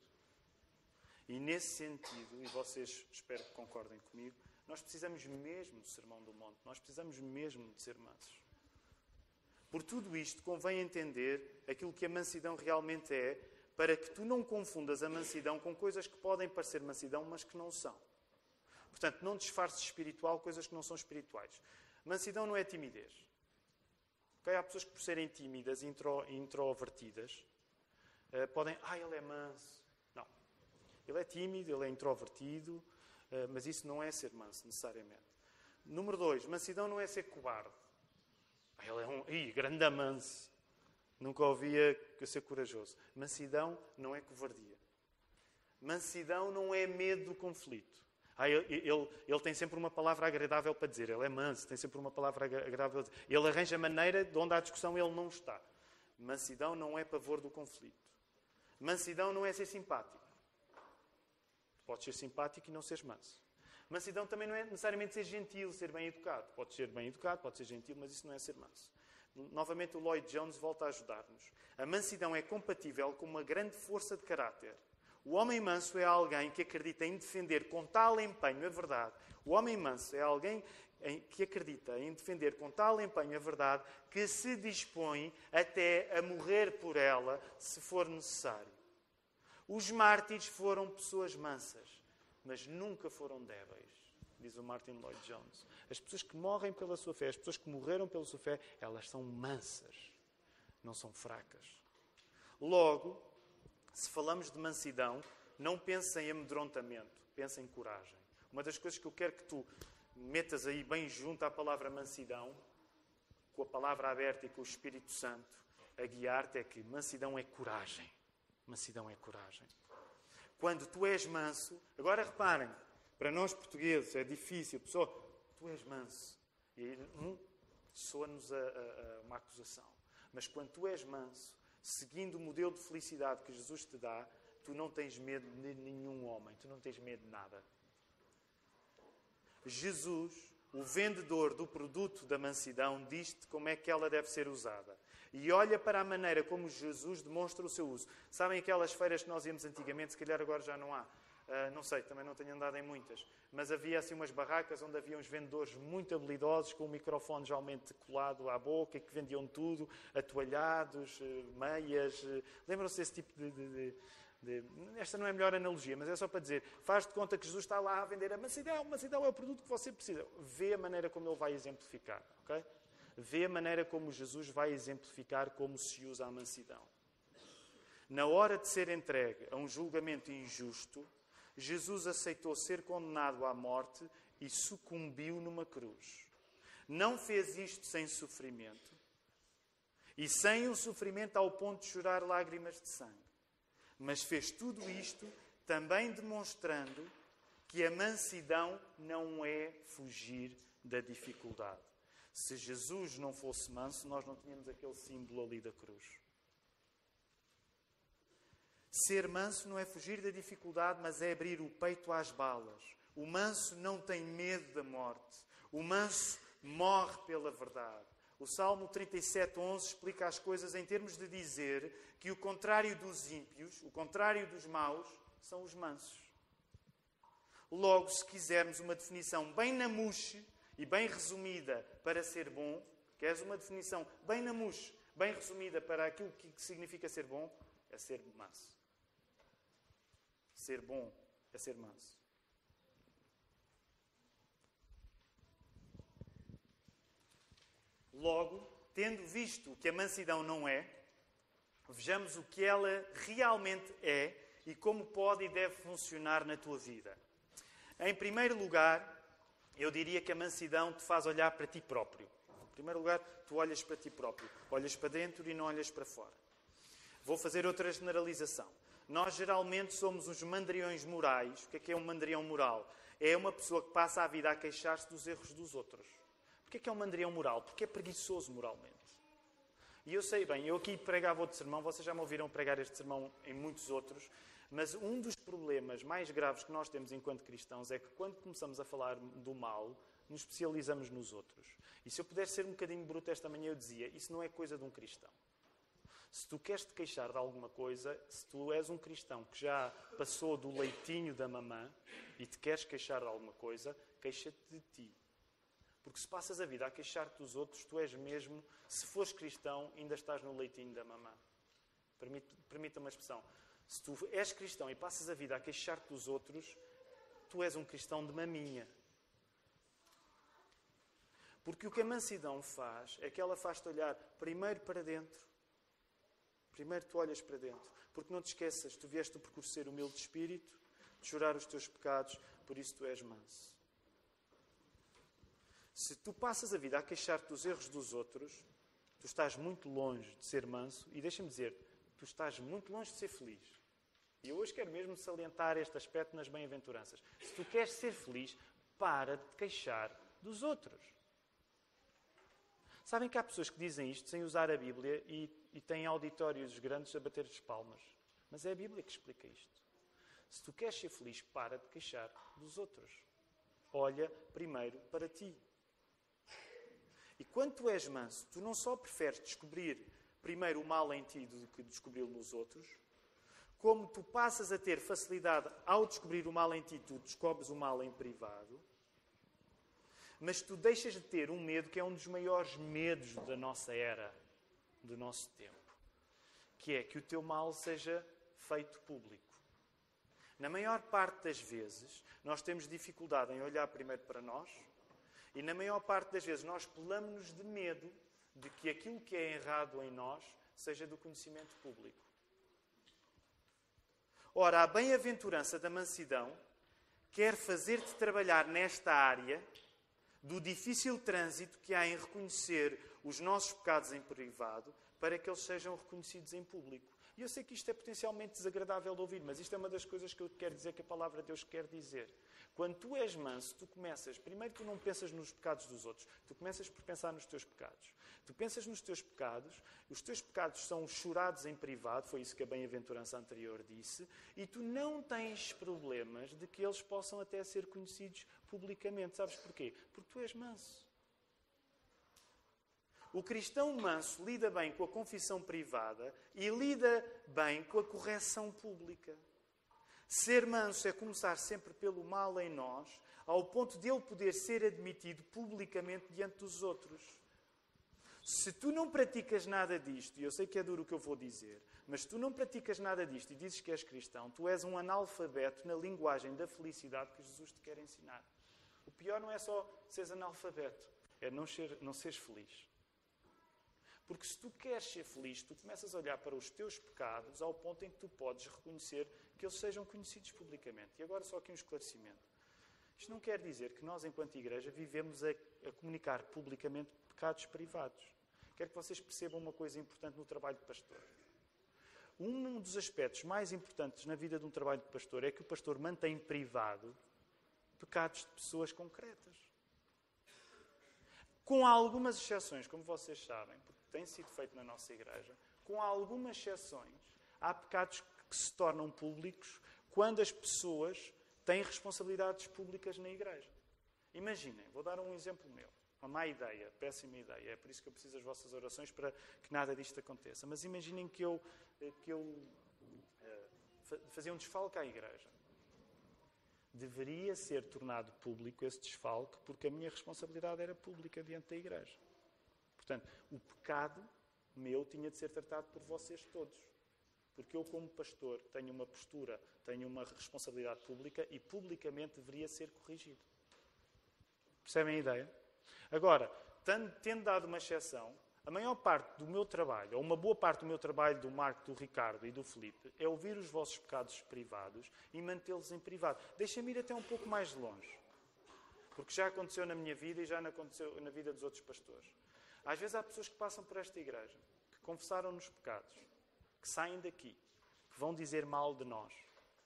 E nesse sentido, e vocês espero que concordem comigo, nós precisamos mesmo do Sermão do Monte. Nós precisamos mesmo de ser mansos. Por tudo isto, convém entender aquilo que a mansidão realmente é, para que tu não confundas a mansidão com coisas que podem parecer mansidão, mas que não são. Portanto, não disfarces espiritual coisas que não são espirituais. Mansidão não é timidez. Okay? Há pessoas que, por serem tímidas e introvertidas, podem... ele é manso. Não. Ele é tímido, ele é introvertido, mas isso não é ser manso, necessariamente. Número 2, mansidão não é ser cobarde. Ele é grande manso. Nunca ouvia ser corajoso. Mansidão não é covardia. Mansidão não é medo do conflito. Ele tem sempre uma palavra agradável para dizer. Ele é manso, tem sempre uma palavra agradável para dizer. Ele arranja maneira de onde há discussão ele não está. Mansidão não é pavor do conflito. Mansidão não é ser simpático. Podes ser simpático e não seres manso. Mansidão também não é necessariamente ser gentil, ser bem educado. Pode ser bem educado, pode ser gentil, mas isso não é ser manso. Novamente o Lloyd Jones volta a ajudar-nos. A mansidão é compatível com uma grande força de caráter. O homem manso é alguém que acredita em defender com tal empenho a verdade. O homem manso é alguém que acredita em defender com tal empenho a verdade que se dispõe até a morrer por ela, se for necessário. Os mártires foram pessoas mansas, mas nunca foram débeis, diz o Martin Lloyd Jones. As pessoas que morrem pela sua fé, as pessoas que morreram pela sua fé, elas são mansas, não são fracas. Logo, se falamos de mansidão, não pense em amedrontamento, pense em coragem. Uma das coisas que eu quero que tu metas aí bem junto à palavra mansidão, com a palavra aberta e com o Espírito Santo a guiar-te, é que mansidão é coragem. Mansidão é coragem. Quando tu és manso, agora reparem, para nós portugueses é difícil, pessoal, tu és manso. E aí soa-nos uma acusação. Mas quando tu és manso, seguindo o modelo de felicidade que Jesus te dá, tu não tens medo de nenhum homem, tu não tens medo de nada. Jesus, o vendedor do produto da mansidão, diz-te como é que ela deve ser usada. E olha para a maneira como Jesus demonstra o seu uso. Sabem aquelas feiras que nós íamos antigamente, se calhar agora já não há. Não sei, também não tenho andado em muitas. Mas havia assim umas barracas onde havia uns vendedores muito habilidosos, com o microfone geralmente colado à boca, que vendiam tudo, atoalhados, meias. Lembram-se desse tipo de... Esta não é a melhor analogia, mas é só para dizer, faz de conta que Jesus está lá a vender a mansidão. Mansidão é o produto que você precisa. Vê a maneira como ele vai exemplificar, ok? Vê a maneira como Jesus vai exemplificar como se usa a mansidão. Na hora de ser entregue a um julgamento injusto, Jesus aceitou ser condenado à morte e sucumbiu numa cruz. Não fez isto sem sofrimento e sem o sofrimento ao ponto de chorar lágrimas de sangue. Mas fez tudo isto também demonstrando que a mansidão não é fugir da dificuldade. Se Jesus não fosse manso, nós não tínhamos aquele símbolo ali da cruz. Ser manso não é fugir da dificuldade, mas é abrir o peito às balas. O manso não tem medo da morte. O manso morre pela verdade. O Salmo 37:11 explica as coisas em termos de dizer que o contrário dos ímpios, o contrário dos maus, são os mansos. Logo, se quisermos uma definição bem na mousse e bem resumida para ser bom, queres uma definição bem na mousse, bem resumida para aquilo que significa ser bom, é ser manso. Ser bom é ser manso. Logo, tendo visto o que a mansidão não é, vejamos o que ela realmente é e como pode e deve funcionar na tua vida. Em primeiro lugar, eu diria que a mansidão te faz olhar para ti próprio. Em primeiro lugar, tu olhas para ti próprio. Olhas para dentro e não olhas para fora. Vou fazer outra generalização. Nós geralmente somos uns mandriões morais. O que é um mandrião moral? É uma pessoa que passa a vida a queixar-se dos erros dos outros. Porquê é um mandrião moral? Porque é preguiçoso moralmente. E eu sei bem, eu aqui pregava outro sermão, vocês já me ouviram pregar este sermão em muitos outros, mas um dos problemas mais graves que nós temos enquanto cristãos é que quando começamos a falar do mal, nos especializamos nos outros. E se eu pudesse ser um bocadinho bruto esta manhã, eu dizia, isso não é coisa de um cristão. Se tu queres te queixar de alguma coisa, se tu és um cristão que já passou do leitinho da mamã e te queres queixar de alguma coisa, queixa-te de ti. Porque se passas a vida a queixar-te dos outros, tu és mesmo, se fores cristão, ainda estás no leitinho da mamã. Permita-me a expressão. Se tu és cristão e passas a vida a queixar-te dos outros, tu és um cristão de maminha. Porque o que a mansidão faz é que ela faz-te olhar primeiro para dentro. Primeiro tu olhas para dentro. Porque não te esqueças, tu vieste do percurso ser humilde de espírito, de chorar os teus pecados, por isso tu és manso. Se tu passas a vida a queixar-te dos erros dos outros, tu estás muito longe de ser manso e deixa-me dizer, tu estás muito longe de ser feliz. E eu hoje quero mesmo salientar este aspecto nas bem-aventuranças. Se tu queres ser feliz, para de te queixar dos outros. Sabem que há pessoas que dizem isto sem usar a Bíblia e têm auditórios grandes a bater as palmas. Mas é a Bíblia que explica isto. Se tu queres ser feliz, para de queixar dos outros. Olha primeiro para ti. E quando tu és manso, tu não só preferes descobrir primeiro o mal em ti do que descobri-lo nos outros, como tu passas a ter facilidade ao descobrir o mal em ti, tu descobres o mal em privado, mas tu deixas de ter um medo que é um dos maiores medos da nossa era, do nosso tempo, que é que o teu mal seja feito público. Na maior parte das vezes, nós temos dificuldade em olhar primeiro para nós e na maior parte das vezes nós pelamos-nos de medo de que aquilo que é errado em nós seja do conhecimento público. Ora, a bem-aventurança da mansidão quer fazer-te trabalhar nesta área do difícil trânsito que há em reconhecer os nossos pecados em privado para que eles sejam reconhecidos em público. E eu sei que isto é potencialmente desagradável de ouvir, mas isto é uma das coisas que eu quero dizer que a palavra de Deus quer dizer. Quando tu és manso, tu começas... Primeiro, tu não pensas nos pecados dos outros. Tu começas por pensar nos teus pecados. Tu pensas nos teus pecados, os teus pecados são chorados em privado, foi isso que a bem-aventurança anterior disse, e tu não tens problemas de que eles possam até ser conhecidos publicamente. Sabes porquê? Porque tu és manso. O cristão manso lida bem com a confissão privada e lida bem com a correção pública. Ser manso é começar sempre pelo mal em nós, ao ponto de ele poder ser admitido publicamente diante dos outros. Se tu não praticas nada disto, e eu sei que é duro o que eu vou dizer, mas se tu não praticas nada disto e dizes que és cristão, tu és um analfabeto na linguagem da felicidade que Jesus te quer ensinar. O pior não é só seres analfabeto, é não seres feliz. Porque se tu queres ser feliz, tu começas a olhar para os teus pecados ao ponto em que tu podes reconhecer que eles sejam conhecidos publicamente. E agora só aqui um esclarecimento. Isto não quer dizer que nós, enquanto igreja, vivemos a comunicar publicamente pecados privados. Quero que vocês percebam uma coisa importante no trabalho de pastor. Um dos aspectos mais importantes na vida de um trabalho de pastor é que o pastor mantém privado pecados de pessoas concretas. Com algumas exceções, como vocês sabem, porque tem sido feito na nossa igreja, com algumas exceções, há pecados que se tornam públicos quando as pessoas têm responsabilidades públicas na igreja. Imaginem, vou dar um exemplo meu. Uma má ideia, péssima ideia. É por isso que eu preciso das vossas orações para que nada disto aconteça. Mas imaginem que eu fazia um desfalque à igreja. Deveria ser tornado público esse desfalque porque a minha responsabilidade era pública diante da igreja. Portanto, o pecado meu tinha de ser tratado por vocês todos. Porque eu, como pastor, tenho uma postura, tenho uma responsabilidade pública e publicamente deveria ser corrigido. Percebem a ideia? Agora, tendo dado uma exceção, a maior parte do meu trabalho, ou uma boa parte do meu trabalho do Marco, do Ricardo e do Filipe, é ouvir os vossos pecados privados e mantê-los em privado. Deixem-me ir até um pouco mais longe. Porque já aconteceu na minha vida e já aconteceu na vida dos outros pastores. Às vezes há pessoas que passam por esta igreja, que confessaram nos pecados, que saem daqui, que vão dizer mal de nós,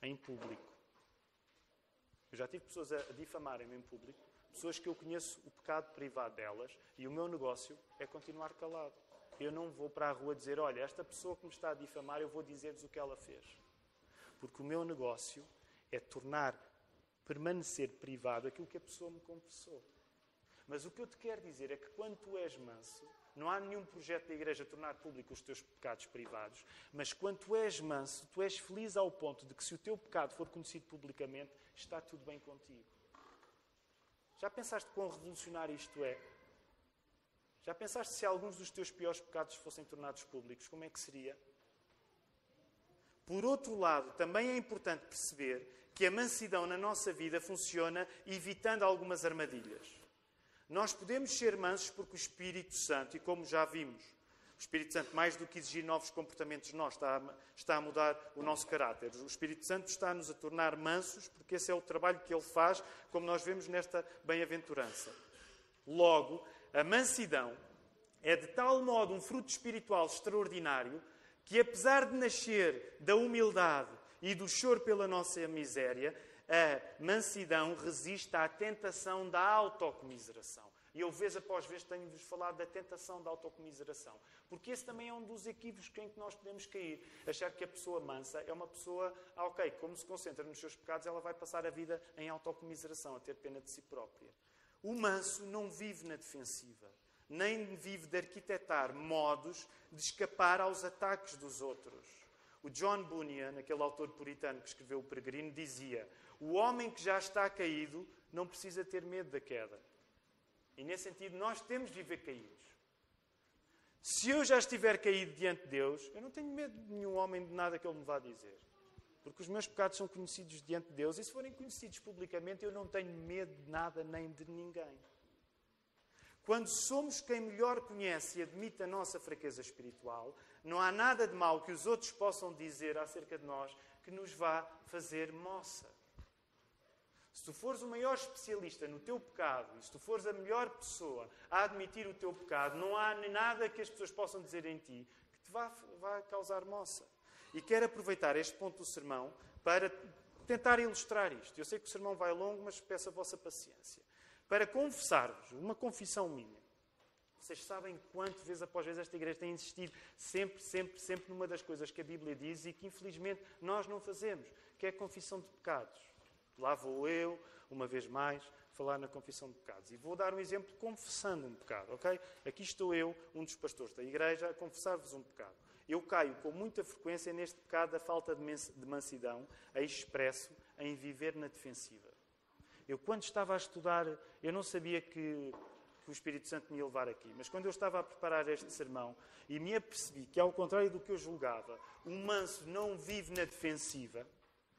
em público. Eu já tive pessoas a difamarem-me em público, pessoas que eu conheço o pecado privado delas e o meu negócio é continuar calado. Eu não vou para a rua dizer, olha, esta pessoa que me está a difamar, eu vou dizer-lhes o que ela fez. Porque o meu negócio é permanecer privado aquilo que a pessoa me confessou. Mas o que eu te quero dizer é que quando tu és manso, não há nenhum projeto da igreja a tornar público os teus pecados privados, mas quando tu és manso, tu és feliz ao ponto de que se o teu pecado for conhecido publicamente, está tudo bem contigo. Já pensaste quão revolucionário isto é? Já pensaste se alguns dos teus piores pecados fossem tornados públicos, como é que seria? Por outro lado, também é importante perceber que a mansidão na nossa vida funciona evitando algumas armadilhas. Nós podemos ser mansos porque o Espírito Santo, e como já vimos, o Espírito Santo, mais do que exigir novos comportamentos de nós, está a mudar o nosso caráter. O Espírito Santo está-nos a tornar mansos porque esse é o trabalho que Ele faz, como nós vemos nesta bem-aventurança. Logo, a mansidão é de tal modo um fruto espiritual extraordinário que, apesar de nascer da humildade e do choro pela nossa miséria, a mansidão resiste à tentação da autocomiseração. E eu, vez após vez, tenho-vos falado da tentação da autocomiseração. Porque esse também é um dos equívocos em que nós podemos cair. Achar que a pessoa mansa é uma pessoa, como se concentra nos seus pecados, ela vai passar a vida em autocomiseração, a ter pena de si própria. O manso não vive na defensiva, nem vive de arquitetar modos de escapar aos ataques dos outros. O John Bunyan, aquele autor puritano que escreveu O Peregrino, dizia: o homem que já está caído não precisa ter medo da queda. E nesse sentido, nós temos de viver caídos. Se eu já estiver caído diante de Deus, eu não tenho medo de nenhum homem de nada que Ele me vá dizer. Porque os meus pecados são conhecidos diante de Deus, e se forem conhecidos publicamente, eu não tenho medo de nada nem de ninguém. Quando somos quem melhor conhece e admite a nossa fraqueza espiritual, não há nada de mal que os outros possam dizer acerca de nós que nos vá fazer moça. Se tu fores o maior especialista no teu pecado, e se tu fores a melhor pessoa a admitir o teu pecado, não há nada que as pessoas possam dizer em ti que te vá causar moça. E quero aproveitar este ponto do sermão para tentar ilustrar isto. Eu sei que o sermão vai longo, mas peço a vossa paciência. Para confessar-vos, uma confissão minha. Vocês sabem quanto, vez após vez, esta igreja tem insistido sempre numa das coisas que a Bíblia diz e que, infelizmente, nós não fazemos, que é a confissão de pecados. Lá vou eu, uma vez mais, falar na confissão de pecados. E vou dar um exemplo confessando um pecado, ok? Aqui estou eu, um dos pastores da igreja, a confessar-vos um pecado. Eu caio com muita frequência neste pecado da falta de mansidão, a expresso em viver na defensiva. Eu, quando estava a estudar, eu não sabia que o Espírito Santo me ia levar aqui. Mas quando eu estava a preparar este sermão e me apercebi que, ao contrário do que eu julgava, o manso não vive na defensiva,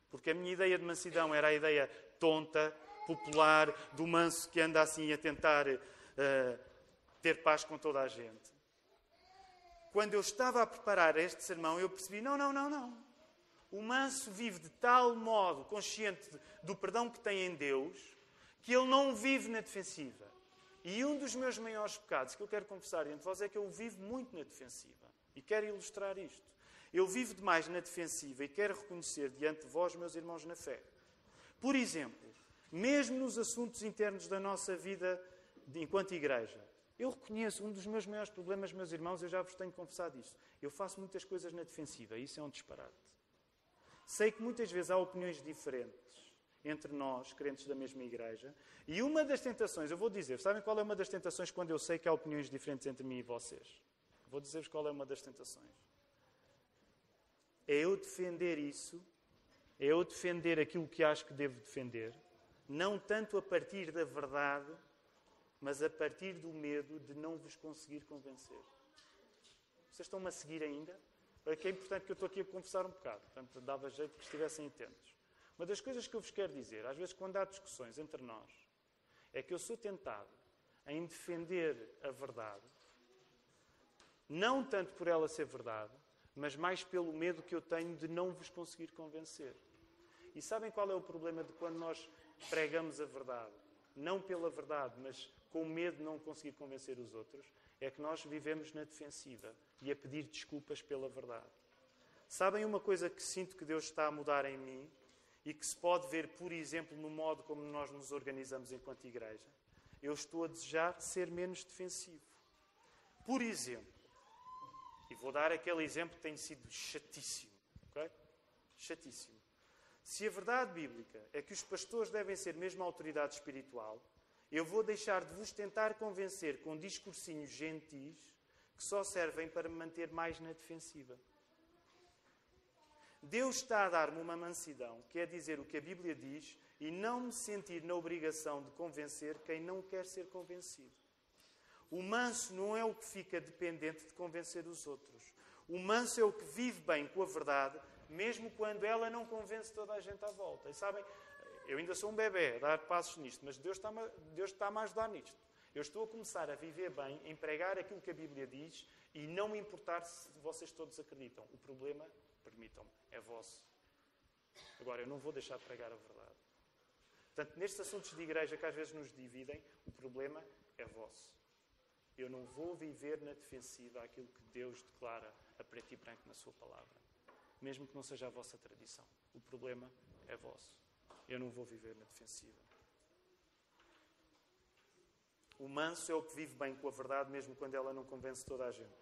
porque a minha ideia de mansidão era a ideia tonta, popular, do manso que anda assim a tentar ter paz com toda a gente. Quando eu estava a preparar este sermão, eu percebi, não. O manso vive de tal modo, consciente do perdão que tem em Deus, que ele não vive na defensiva. E um dos meus maiores pecados que eu quero confessar diante de vós é que eu vivo muito na defensiva. E quero ilustrar isto. Eu vivo demais na defensiva e quero reconhecer diante de vós, meus irmãos na fé. Por exemplo, mesmo nos assuntos internos da nossa vida enquanto igreja, eu reconheço um dos meus maiores problemas, meus irmãos, eu já vos tenho confessado isto. Eu faço muitas coisas na defensiva e isso é um disparate. Sei que muitas vezes há opiniões diferentes entre nós, crentes da mesma igreja, e uma das tentações, eu vou dizer, sabem qual é uma das tentações quando eu sei que há opiniões diferentes entre mim e vocês? Vou dizer-vos qual é uma das tentações. É eu defender isso, é eu defender aquilo que acho que devo defender, não tanto a partir da verdade, mas a partir do medo de não vos conseguir convencer. Vocês estão-me a seguir ainda? É que é importante que eu estou aqui a confessar um bocado, portanto dava jeito que estivessem atentos. Uma das coisas que eu vos quero dizer, às vezes quando há discussões entre nós, é que eu sou tentado em defender a verdade, não tanto por ela ser verdade, mas mais pelo medo que eu tenho de não vos conseguir convencer. E sabem qual é o problema de quando nós pregamos a verdade? Não pela verdade, mas com medo de não conseguir convencer os outros, é que nós vivemos na defensiva e a pedir desculpas pela verdade. Sabem uma coisa que sinto que Deus está a mudar em mim e que se pode ver, por exemplo, no modo como nós nos organizamos enquanto igreja? Eu estou a desejar ser menos defensivo. Por exemplo, e vou dar aquele exemplo que tem sido chatíssimo, ok? Chatíssimo. Se a verdade bíblica é que os pastores devem ser mesmo a autoridade espiritual, Eu vou deixar de vos tentar convencer com discursinhos gentis que só servem para me manter mais na defensiva. Deus está a dar-me uma mansidão, que é dizer o que a Bíblia diz e não me sentir na obrigação de convencer quem não quer ser convencido. O manso não é o que fica dependente de convencer os outros. O manso é o que vive bem com a verdade, mesmo quando ela não convence toda a gente à volta. E sabem, eu ainda sou um bebê a dar passos nisto, mas Deus está-me a ajudar nisto. Eu estou a começar a viver bem, a empregar aquilo que a Bíblia diz e não me importar se vocês todos acreditam. O problema, permitam-me, é vosso. Agora, eu não vou deixar de pregar a verdade. Portanto, nestes assuntos de igreja que às vezes nos dividem, o problema é vosso. Eu não vou viver na defensiva aquilo que Deus declara a preto e branco na sua palavra. Mesmo que não seja a vossa tradição. O problema é vosso. Eu não vou viver na defensiva. O manso é o que vive bem com a verdade, mesmo quando ela não convence toda a gente.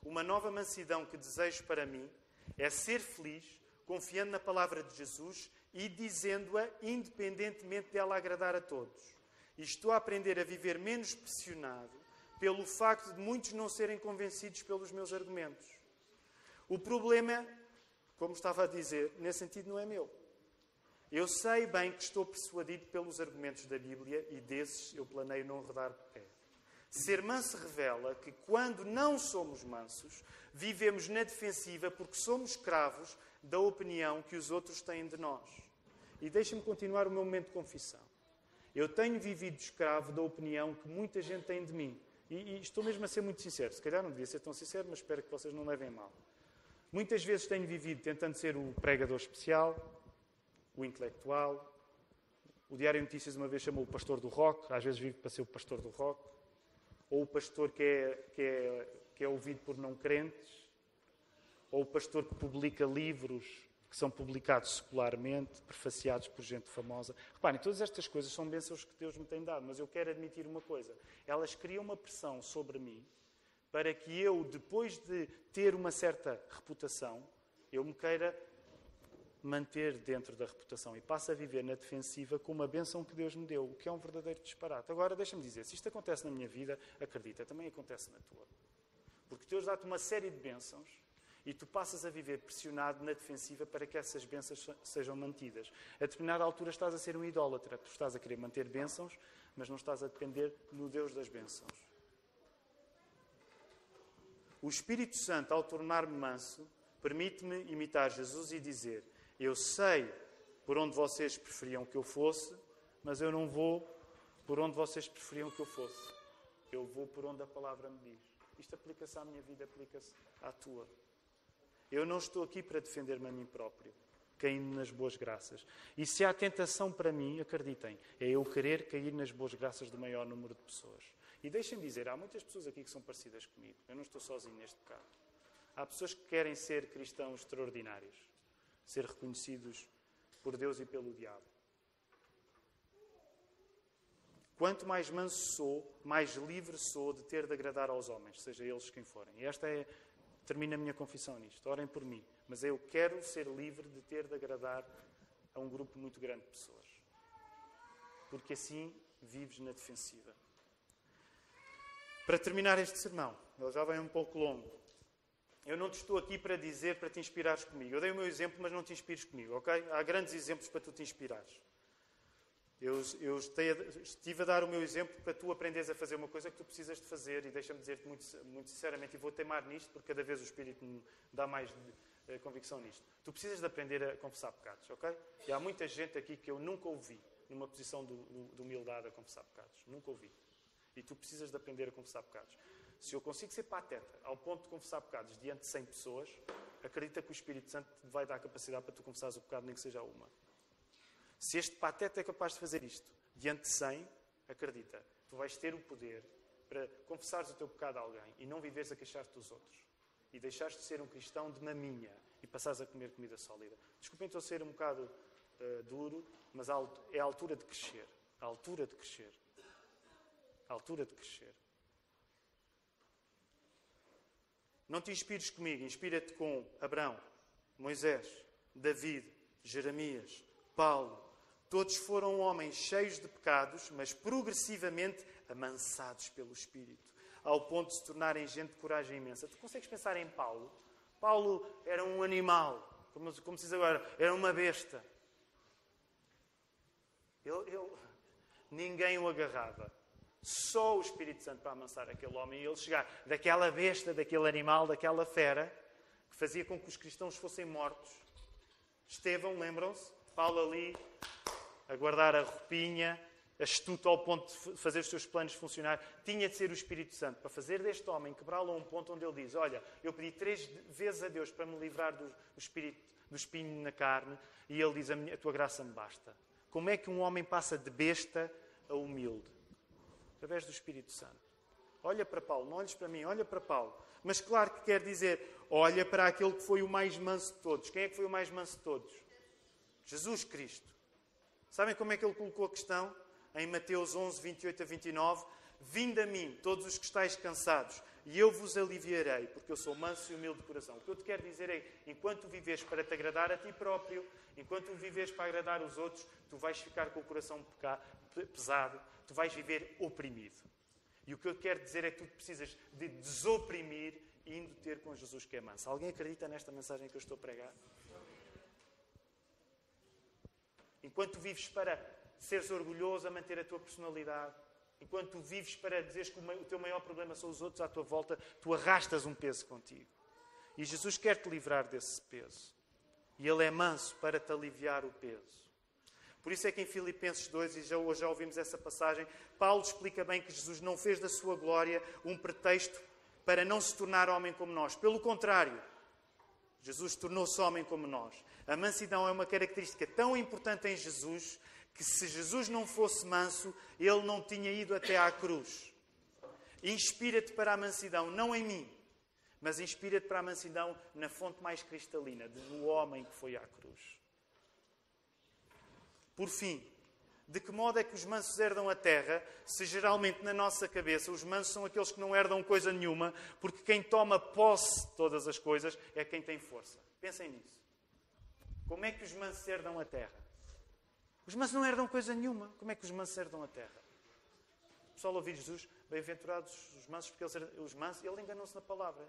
Uma nova mansidão que desejo para mim é ser feliz, confiando na palavra de Jesus e dizendo-a independentemente dela agradar a todos. E estou a aprender a viver menos pressionado pelo facto de muitos não serem convencidos pelos meus argumentos. O problema, como estava a dizer, nesse sentido não é meu. Eu sei bem que estou persuadido pelos argumentos da Bíblia e desses eu planeio não rodar pé. Ser manso revela que quando não somos mansos, vivemos na defensiva porque somos escravos da opinião que os outros têm de nós. E deixem-me continuar o meu momento de confissão. Eu tenho vivido escravo da opinião que muita gente tem de mim. E estou mesmo a ser muito sincero. Se calhar não devia ser tão sincero, mas espero que vocês não levem mal. Muitas vezes tenho vivido tentando ser o pregador especial, o intelectual. O Diário de Notícias uma vez chamou o pastor do rock. Às vezes vivo para ser o pastor do rock. Ou o pastor que é ouvido por não crentes. Ou o pastor que publica livros que são publicados secularmente, prefaciados por gente famosa. Reparem, todas estas coisas são bênçãos que Deus me tem dado, mas eu quero admitir uma coisa. Elas criam uma pressão sobre mim para que eu, depois de ter uma certa reputação, eu me queira manter dentro da reputação e passo a viver na defensiva com uma bênção que Deus me deu, o que é um verdadeiro disparate. Agora, deixa-me dizer, se isto acontece na minha vida, acredita, também acontece na tua. Porque Deus dá-te uma série de bênçãos e tu passas a viver pressionado na defensiva para que essas bênçãos sejam mantidas. A determinada altura estás a ser um idólatra. Tu estás a querer manter bênçãos, mas não estás a depender no Deus das bênçãos. O Espírito Santo, ao tornar-me manso, permite-me imitar Jesus e dizer: eu sei por onde vocês preferiam que eu fosse, mas eu não vou por onde vocês preferiam que eu fosse. Eu vou por onde a palavra me diz. Isto aplica-se à minha vida, aplica-se à tua. Eu não estou aqui para defender-me a mim próprio, caindo nas boas graças. E se há tentação para mim, acreditem, é eu querer cair nas boas graças do maior número de pessoas. E deixem-me dizer, há muitas pessoas aqui que são parecidas comigo. Eu não estou sozinho neste pecado. Há pessoas que querem ser cristãos extraordinários, ser reconhecidos por Deus e pelo diabo. Quanto mais manso sou, mais livre sou de ter de agradar aos homens, seja eles quem forem. E termina a minha confissão nisto. Orem por mim. Mas eu quero ser livre de ter de agradar a um grupo muito grande de pessoas. Porque assim vives na defensiva. Para terminar este sermão, ele já vem um pouco longo. Eu não te estou aqui para dizer, para te inspirares comigo. Eu dei o meu exemplo, mas não te inspires comigo, ok? Há grandes exemplos para tu te inspirares. Eu estive a dar o meu exemplo para tu aprenderes a fazer uma coisa que tu precisas de fazer, e deixa-me dizer-te muito sinceramente, e vou teimar nisto, porque cada vez o Espírito me dá mais convicção nisto. Tu precisas de aprender a confessar pecados, ok? E há muita gente aqui que eu nunca ouvi numa posição de humildade a confessar pecados. Nunca ouvi. E tu precisas de aprender a confessar pecados. Se eu consigo ser pateta ao ponto de confessar pecados diante de 100 pessoas, acredita que o Espírito Santo te vai dar a capacidade para tu confessares o pecado, nem que seja uma. Se este pateta é capaz de fazer isto diante de 100, acredita, tu vais ter o poder para confessares o teu pecado a alguém e não viveres a queixar-te dos outros. E deixares de ser um cristão de maminha e passares a comer comida sólida. Desculpem, estou a ser um bocado duro, mas é a altura de crescer. A altura de crescer. A altura de crescer. Não te inspires comigo, inspira-te com Abraão, Moisés, David, Jeremias, Paulo, Todos foram homens cheios de pecados, mas progressivamente amansados pelo Espírito, ao ponto de se tornarem gente de coragem imensa. Tu consegues pensar em Paulo? Paulo era um animal, como se diz agora, era uma besta. Ninguém o agarrava. Só o Espírito Santo para amansar aquele homem e ele chegar daquela besta, daquele animal, daquela fera, que fazia com que os cristãos fossem mortos. Estevão, lembram-se? Paulo ali, a guardar a roupinha, astuto ao ponto de fazer os seus planos funcionar. Tinha de ser o Espírito Santo para fazer deste homem, quebrá-lo a um ponto onde ele diz: olha, eu pedi 3 vezes a Deus para me livrar do espinho na carne, e ele diz: a tua graça me basta. Como é que um homem passa de besta a humilde? Através do Espírito Santo. Olha para Paulo, não olhes para mim, olha para Paulo. Mas claro que quer dizer, olha para aquele que foi o mais manso de todos. Quem é que foi o mais manso de todos? Jesus Cristo. Sabem como é que ele colocou a questão? Em Mateus 11, 28 a 29. Vinde a mim, todos os que estáis cansados, e eu vos aliviarei, porque eu sou manso e humilde de coração. O que eu te quero dizer é, enquanto vives para te agradar a ti próprio, enquanto vives para agradar os outros, tu vais ficar com o coração pesado, tu vais viver oprimido. E o que eu quero dizer é que tu precisas de desoprimir indo ter com Jesus que é manso. Alguém acredita nesta mensagem que eu estou a pregar? Enquanto vives para seres orgulhoso a manter a tua personalidade, enquanto tu vives para dizeres que o teu maior problema são os outros à tua volta, tu arrastas um peso contigo. E Jesus quer te livrar desse peso. E Ele é manso para te aliviar o peso. Por isso é que em Filipenses 2, e hoje já ouvimos essa passagem, Paulo explica bem que Jesus não fez da sua glória um pretexto para não se tornar homem como nós. Pelo contrário, Jesus tornou-se homem como nós. A mansidão é uma característica tão importante em Jesus que se Jesus não fosse manso, Ele não tinha ido até à cruz. Inspira-te para a mansidão, não em mim, mas inspira-te para a mansidão na fonte mais cristalina, do homem que foi à cruz. Por fim, de que modo é que os mansos herdam a terra, se geralmente na nossa cabeça os mansos são aqueles que não herdam coisa nenhuma, porque quem toma posse de todas as coisas é quem tem força. Pensem nisso. Como é que os mansos herdam a terra? Os mansos não herdam coisa nenhuma. Como é que os mansos herdam a terra? O pessoal ouviu Jesus, bem-aventurados os mansos, porque ele enganou-se na palavra.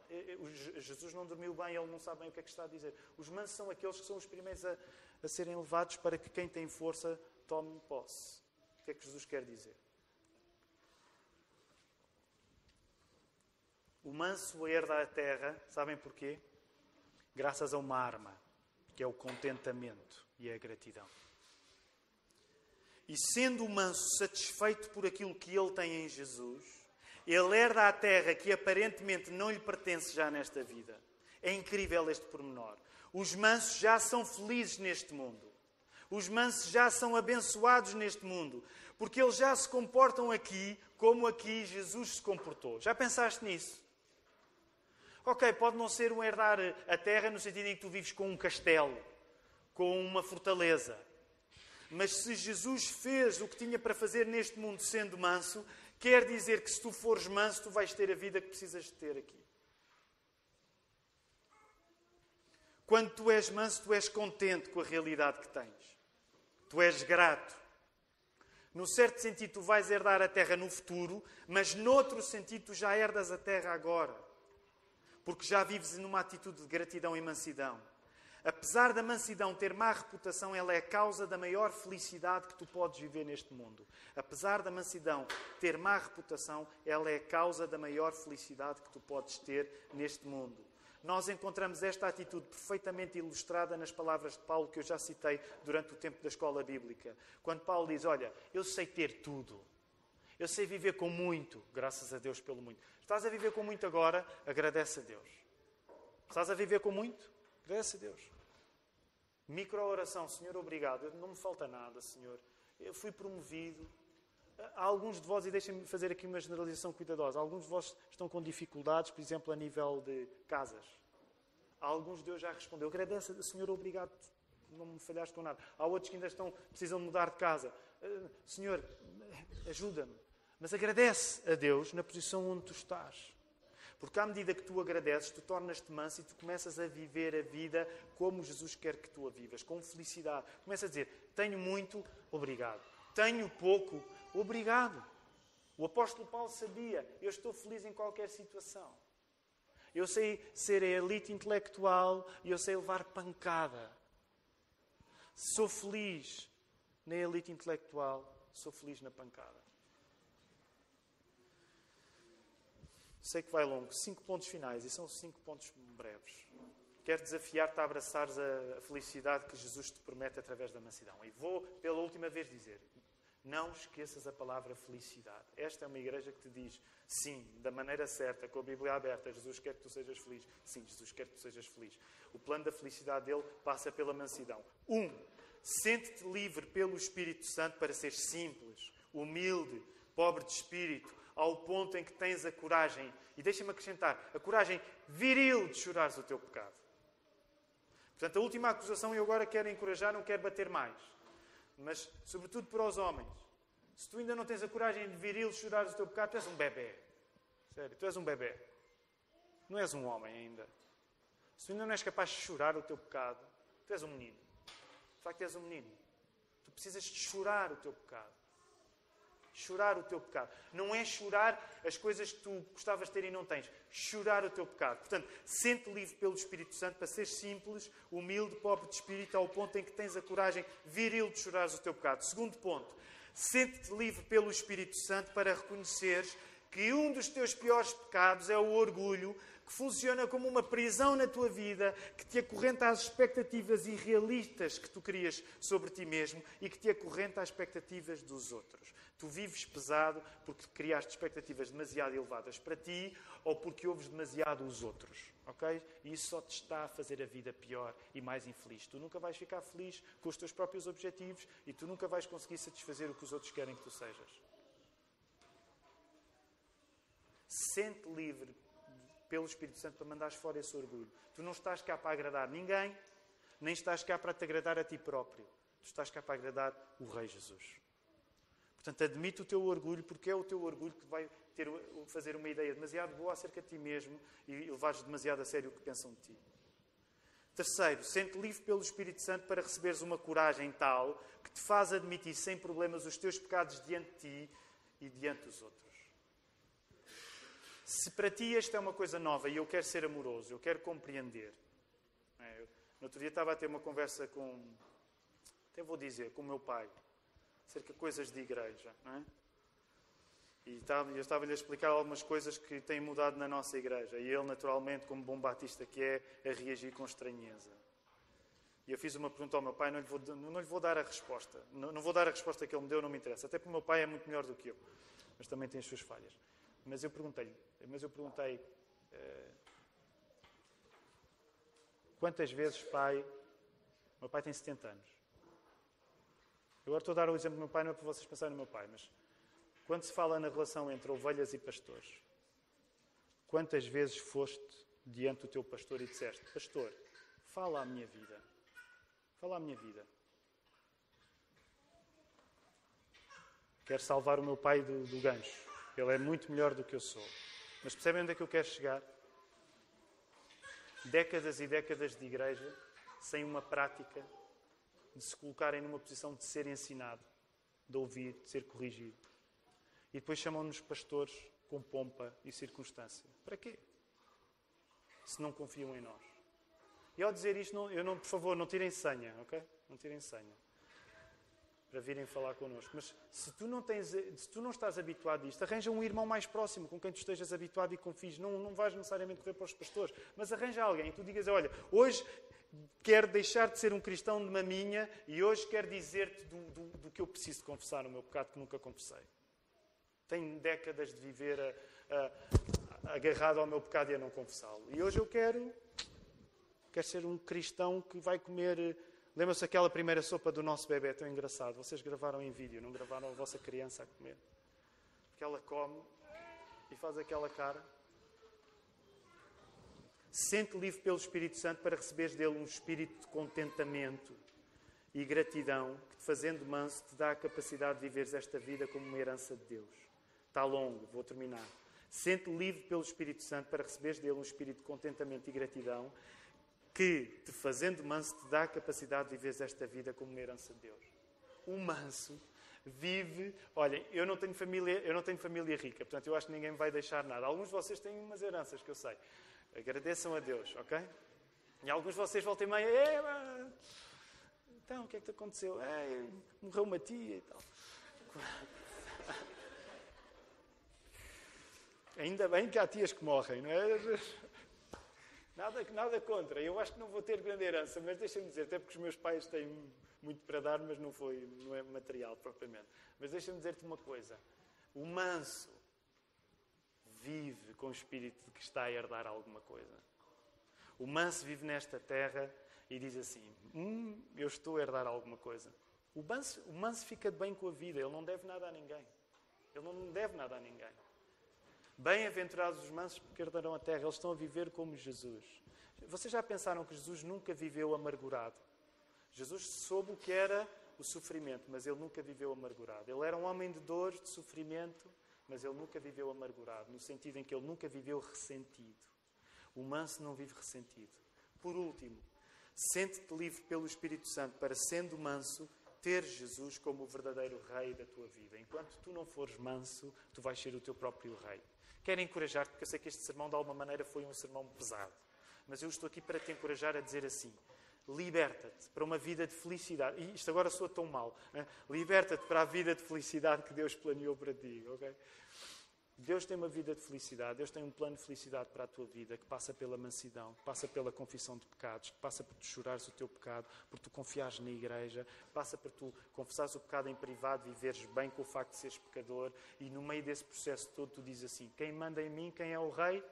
Jesus não dormiu bem, ele não sabe bem o que é que está a dizer. Os mansos são aqueles que são os primeiros a serem levados para que quem tem força tome posse. O que é que Jesus quer dizer? O manso herda a terra, sabem porquê? Graças a uma arma, que é o contentamento e a gratidão. E sendo o manso satisfeito por aquilo que ele tem em Jesus, ele herda a terra que aparentemente não lhe pertence já nesta vida. É incrível este pormenor. Os mansos já são felizes neste mundo. Os mansos já são abençoados neste mundo. Porque eles já se comportam aqui como aqui Jesus se comportou. Já pensaste nisso? Ok, pode não ser um herdar a terra no sentido em que tu vives com um castelo, com uma fortaleza. Mas se Jesus fez o que tinha para fazer neste mundo sendo manso, quer dizer que se tu fores manso, tu vais ter a vida que precisas de ter aqui. Quando tu és manso, tu és contente com a realidade que tens. Tu és grato. No certo sentido, tu vais herdar a terra no futuro, mas noutro sentido, tu já herdas a terra agora. Porque já vives numa atitude de gratidão e mansidão. Apesar da mansidão ter má reputação, ela é a causa da maior felicidade que tu podes viver neste mundo. Apesar da mansidão ter má reputação, ela é a causa da maior felicidade que tu podes ter neste mundo. Nós encontramos esta atitude perfeitamente ilustrada nas palavras de Paulo, que eu já citei durante o tempo da escola bíblica. Quando Paulo diz, olha, eu sei ter tudo. Eu sei viver com muito, graças a Deus pelo muito. Estás a viver com muito agora? Agradece a Deus. Estás a viver com muito? Agradece a Deus. Micro-oração. Senhor, obrigado. Não me falta nada, Senhor. Eu fui promovido. Há alguns de vós, e deixem-me fazer aqui uma generalização cuidadosa, alguns de vós estão com dificuldades, por exemplo, a nível de casas. Alguns de Deus já respondeu. Agradece, Senhor, obrigado. Não me falhaste com nada. Há outros que ainda precisam mudar de casa. Senhor, ajuda-me. Mas agradece a Deus na posição onde tu estás. Porque à medida que tu agradeces, tu tornas-te manso e tu começas a viver a vida como Jesus quer que tu a vivas, com felicidade. Começas a dizer, tenho muito, obrigado. Tenho pouco, obrigado. O apóstolo Paulo sabia, eu estou feliz em qualquer situação. Eu sei ser a elite intelectual e eu sei levar pancada. Sou feliz na elite intelectual, sou feliz na pancada. Sei que vai longo. 5 pontos finais, e são 5 pontos breves. Quero desafiar-te a abraçares a felicidade que Jesus te promete através da mansidão. E vou, pela última vez, dizer, não esqueças a palavra felicidade. Esta é uma igreja que te diz, sim, da maneira certa, com a Bíblia aberta, Jesus quer que tu sejas feliz. Sim, Jesus quer que tu sejas feliz. O plano da felicidade dele passa pela mansidão. 1. Sente-te livre pelo Espírito Santo para ser simples, humilde, pobre de espírito, ao ponto em que tens a coragem, e deixa-me acrescentar, a coragem viril de chorares o teu pecado. Portanto, a última acusação eu agora quero encorajar, não quero bater mais. Mas, sobretudo para os homens, se tu ainda não tens a coragem de viril de chorares o teu pecado, tu és um bebê. Sério, tu és um bebê. Não és um homem ainda. Se tu ainda não és capaz de chorar o teu pecado, tu és um menino. De facto, és um menino. Tu precisas de chorar o teu pecado. Chorar o teu pecado. Não é chorar as coisas que tu gostavas de ter e não tens. Chorar o teu pecado. Portanto, sente-te livre pelo Espírito Santo para ser simples, humilde, pobre de espírito, ao ponto em que tens a coragem viril de chorares o teu pecado. Segundo ponto, sente-te livre pelo Espírito Santo para reconheceres que um dos teus piores pecados é o orgulho, que funciona como uma prisão na tua vida, que te acorrenta às expectativas irrealistas que tu crias sobre ti mesmo e que te acorrenta às expectativas dos outros. Tu vives pesado porque criaste expectativas demasiado elevadas para ti ou porque ouves demasiado os outros. Ok? E isso só te está a fazer a vida pior e mais infeliz. Tu nunca vais ficar feliz com os teus próprios objetivos e tu nunca vais conseguir satisfazer o que os outros querem que tu sejas. Sente livre pelo Espírito Santo para mandares fora esse orgulho. Tu não estás cá para agradar ninguém, nem estás cá para te agradar a ti próprio. Tu estás cá para agradar o Rei Jesus. Portanto, admite o teu orgulho, porque é o teu orgulho que vai fazer uma ideia demasiado boa acerca de ti mesmo e levares demasiado a sério o que pensam de ti. Terceiro, sente livre pelo Espírito Santo para receberes uma coragem tal que te faz admitir sem problemas os teus pecados diante de ti e diante dos outros. Se para ti esta é uma coisa nova e eu quero ser amoroso, eu quero compreender. No outro dia estava a ter uma conversa com o meu pai, acerca de coisas de igreja. Não é? E eu estava-lhe a explicar algumas coisas que têm mudado na nossa igreja. E ele, naturalmente, como bom batista que é, a reagir com estranheza. E eu fiz uma pergunta ao meu pai, não lhe vou dar a resposta. Não vou dar a resposta que ele me deu, não me interessa. Até porque o meu pai é muito melhor do que eu. Mas também tem as suas falhas. Mas eu perguntei, quantas vezes, pai... Meu pai tem 70 anos. Eu agora estou a dar o exemplo do meu pai, não é para vocês pensarem no meu pai, mas quando se fala na relação entre ovelhas e pastores, quantas vezes foste diante do teu pastor e disseste, pastor, fala a minha vida. Fala a minha vida. Quero salvar o meu pai do gancho. Ele é muito melhor do que eu sou. Mas percebem onde é que eu quero chegar? Décadas e décadas de igreja sem uma prática de se colocarem numa posição de ser ensinado, de ouvir, de ser corrigido. E depois chamam-nos pastores com pompa e circunstância. Para quê? Se não confiam em nós. E ao dizer isto, por favor, não tirem senha, ok? Não tirem senha. Para virem falar connosco. Mas se tu não estás habituado a isto, arranja um irmão mais próximo com quem tu estejas habituado e confies. Não vais necessariamente correr para os pastores, mas arranja alguém e tu digas, olha, hoje quero deixar de ser um cristão de maminha e hoje quero dizer-te do que eu preciso de confessar, o meu pecado que nunca confessei. Tenho décadas de viver agarrado ao meu pecado e a não confessá-lo. E hoje eu quero ser um cristão que vai comer... Lembra-se aquela primeira sopa do nosso bebê, tão engraçado. Vocês gravaram em vídeo, não gravaram a vossa criança a comer. Porque ela come e faz aquela cara. Sente livre pelo Espírito Santo para receberes dele um espírito de contentamento e gratidão que, te fazendo manso, te dá a capacidade de viveres esta vida como uma herança de Deus. Está longo, vou terminar. Sente livre pelo Espírito Santo para receberes dele um espírito de contentamento e gratidão que, te fazendo manso, te dá a capacidade de viveres esta vida como uma herança de Deus. O manso vive... Olhem, eu não tenho família rica, portanto eu acho que ninguém me vai deixar nada. Alguns de vocês têm umas heranças que eu sei. Agradeçam a Deus, ok? E alguns de vocês voltam e meia... Então, o que é que te aconteceu? Morreu uma tia e tal. Ainda bem que há tias que morrem, não é? Nada contra. Eu acho que não vou ter grande herança, mas deixa-me dizer, até porque os meus pais têm muito para dar, mas não é material propriamente. Mas deixa-me dizer-te uma coisa. O manso vive com o espírito de que está a herdar alguma coisa. O manso vive nesta terra e diz assim, eu estou a herdar alguma coisa. O manso fica bem com a vida, ele não deve nada a ninguém. Ele não deve nada a ninguém. Bem-aventurados os mansos porque herdarão a terra. Eles estão a viver como Jesus. Vocês já pensaram que Jesus nunca viveu amargurado? Jesus soube o que era o sofrimento, mas ele nunca viveu amargurado. Ele era um homem de dores, de sofrimento, mas ele nunca viveu amargurado, no sentido em que ele nunca viveu ressentido. O manso não vive ressentido. Por último, sente-te livre pelo Espírito Santo para, sendo manso, ter Jesus como o verdadeiro rei da tua vida. Enquanto tu não fores manso, tu vais ser o teu próprio rei. Quero encorajar-te, porque eu sei que este sermão, de alguma maneira, foi um sermão pesado. Mas eu estou aqui para te encorajar a dizer assim, liberta-te para uma vida de felicidade. E isto agora soa tão mal. Né? Liberta-te para a vida de felicidade que Deus planeou para ti. Okay? Deus tem uma vida de felicidade. Deus tem um plano de felicidade para a tua vida que passa pela mansidão, que passa pela confissão de pecados, que passa por tu chorares o teu pecado, por tu confiares na igreja, passa por tu confessares o pecado em privado, viveres bem com o facto de seres pecador e no meio desse processo todo tu dizes assim, quem manda em mim, quem é o rei?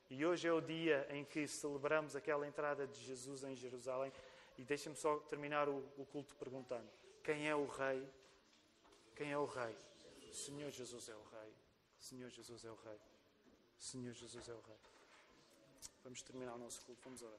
E hoje é o dia em que celebramos aquela entrada de Jesus em Jerusalém. E deixa-me só terminar o culto perguntando, quem é o rei? Quem é o rei? O Senhor Jesus é o rei. Senhor Jesus é o Rei. Senhor Jesus é o Rei. Vamos terminar o nosso culto. Vamos orar.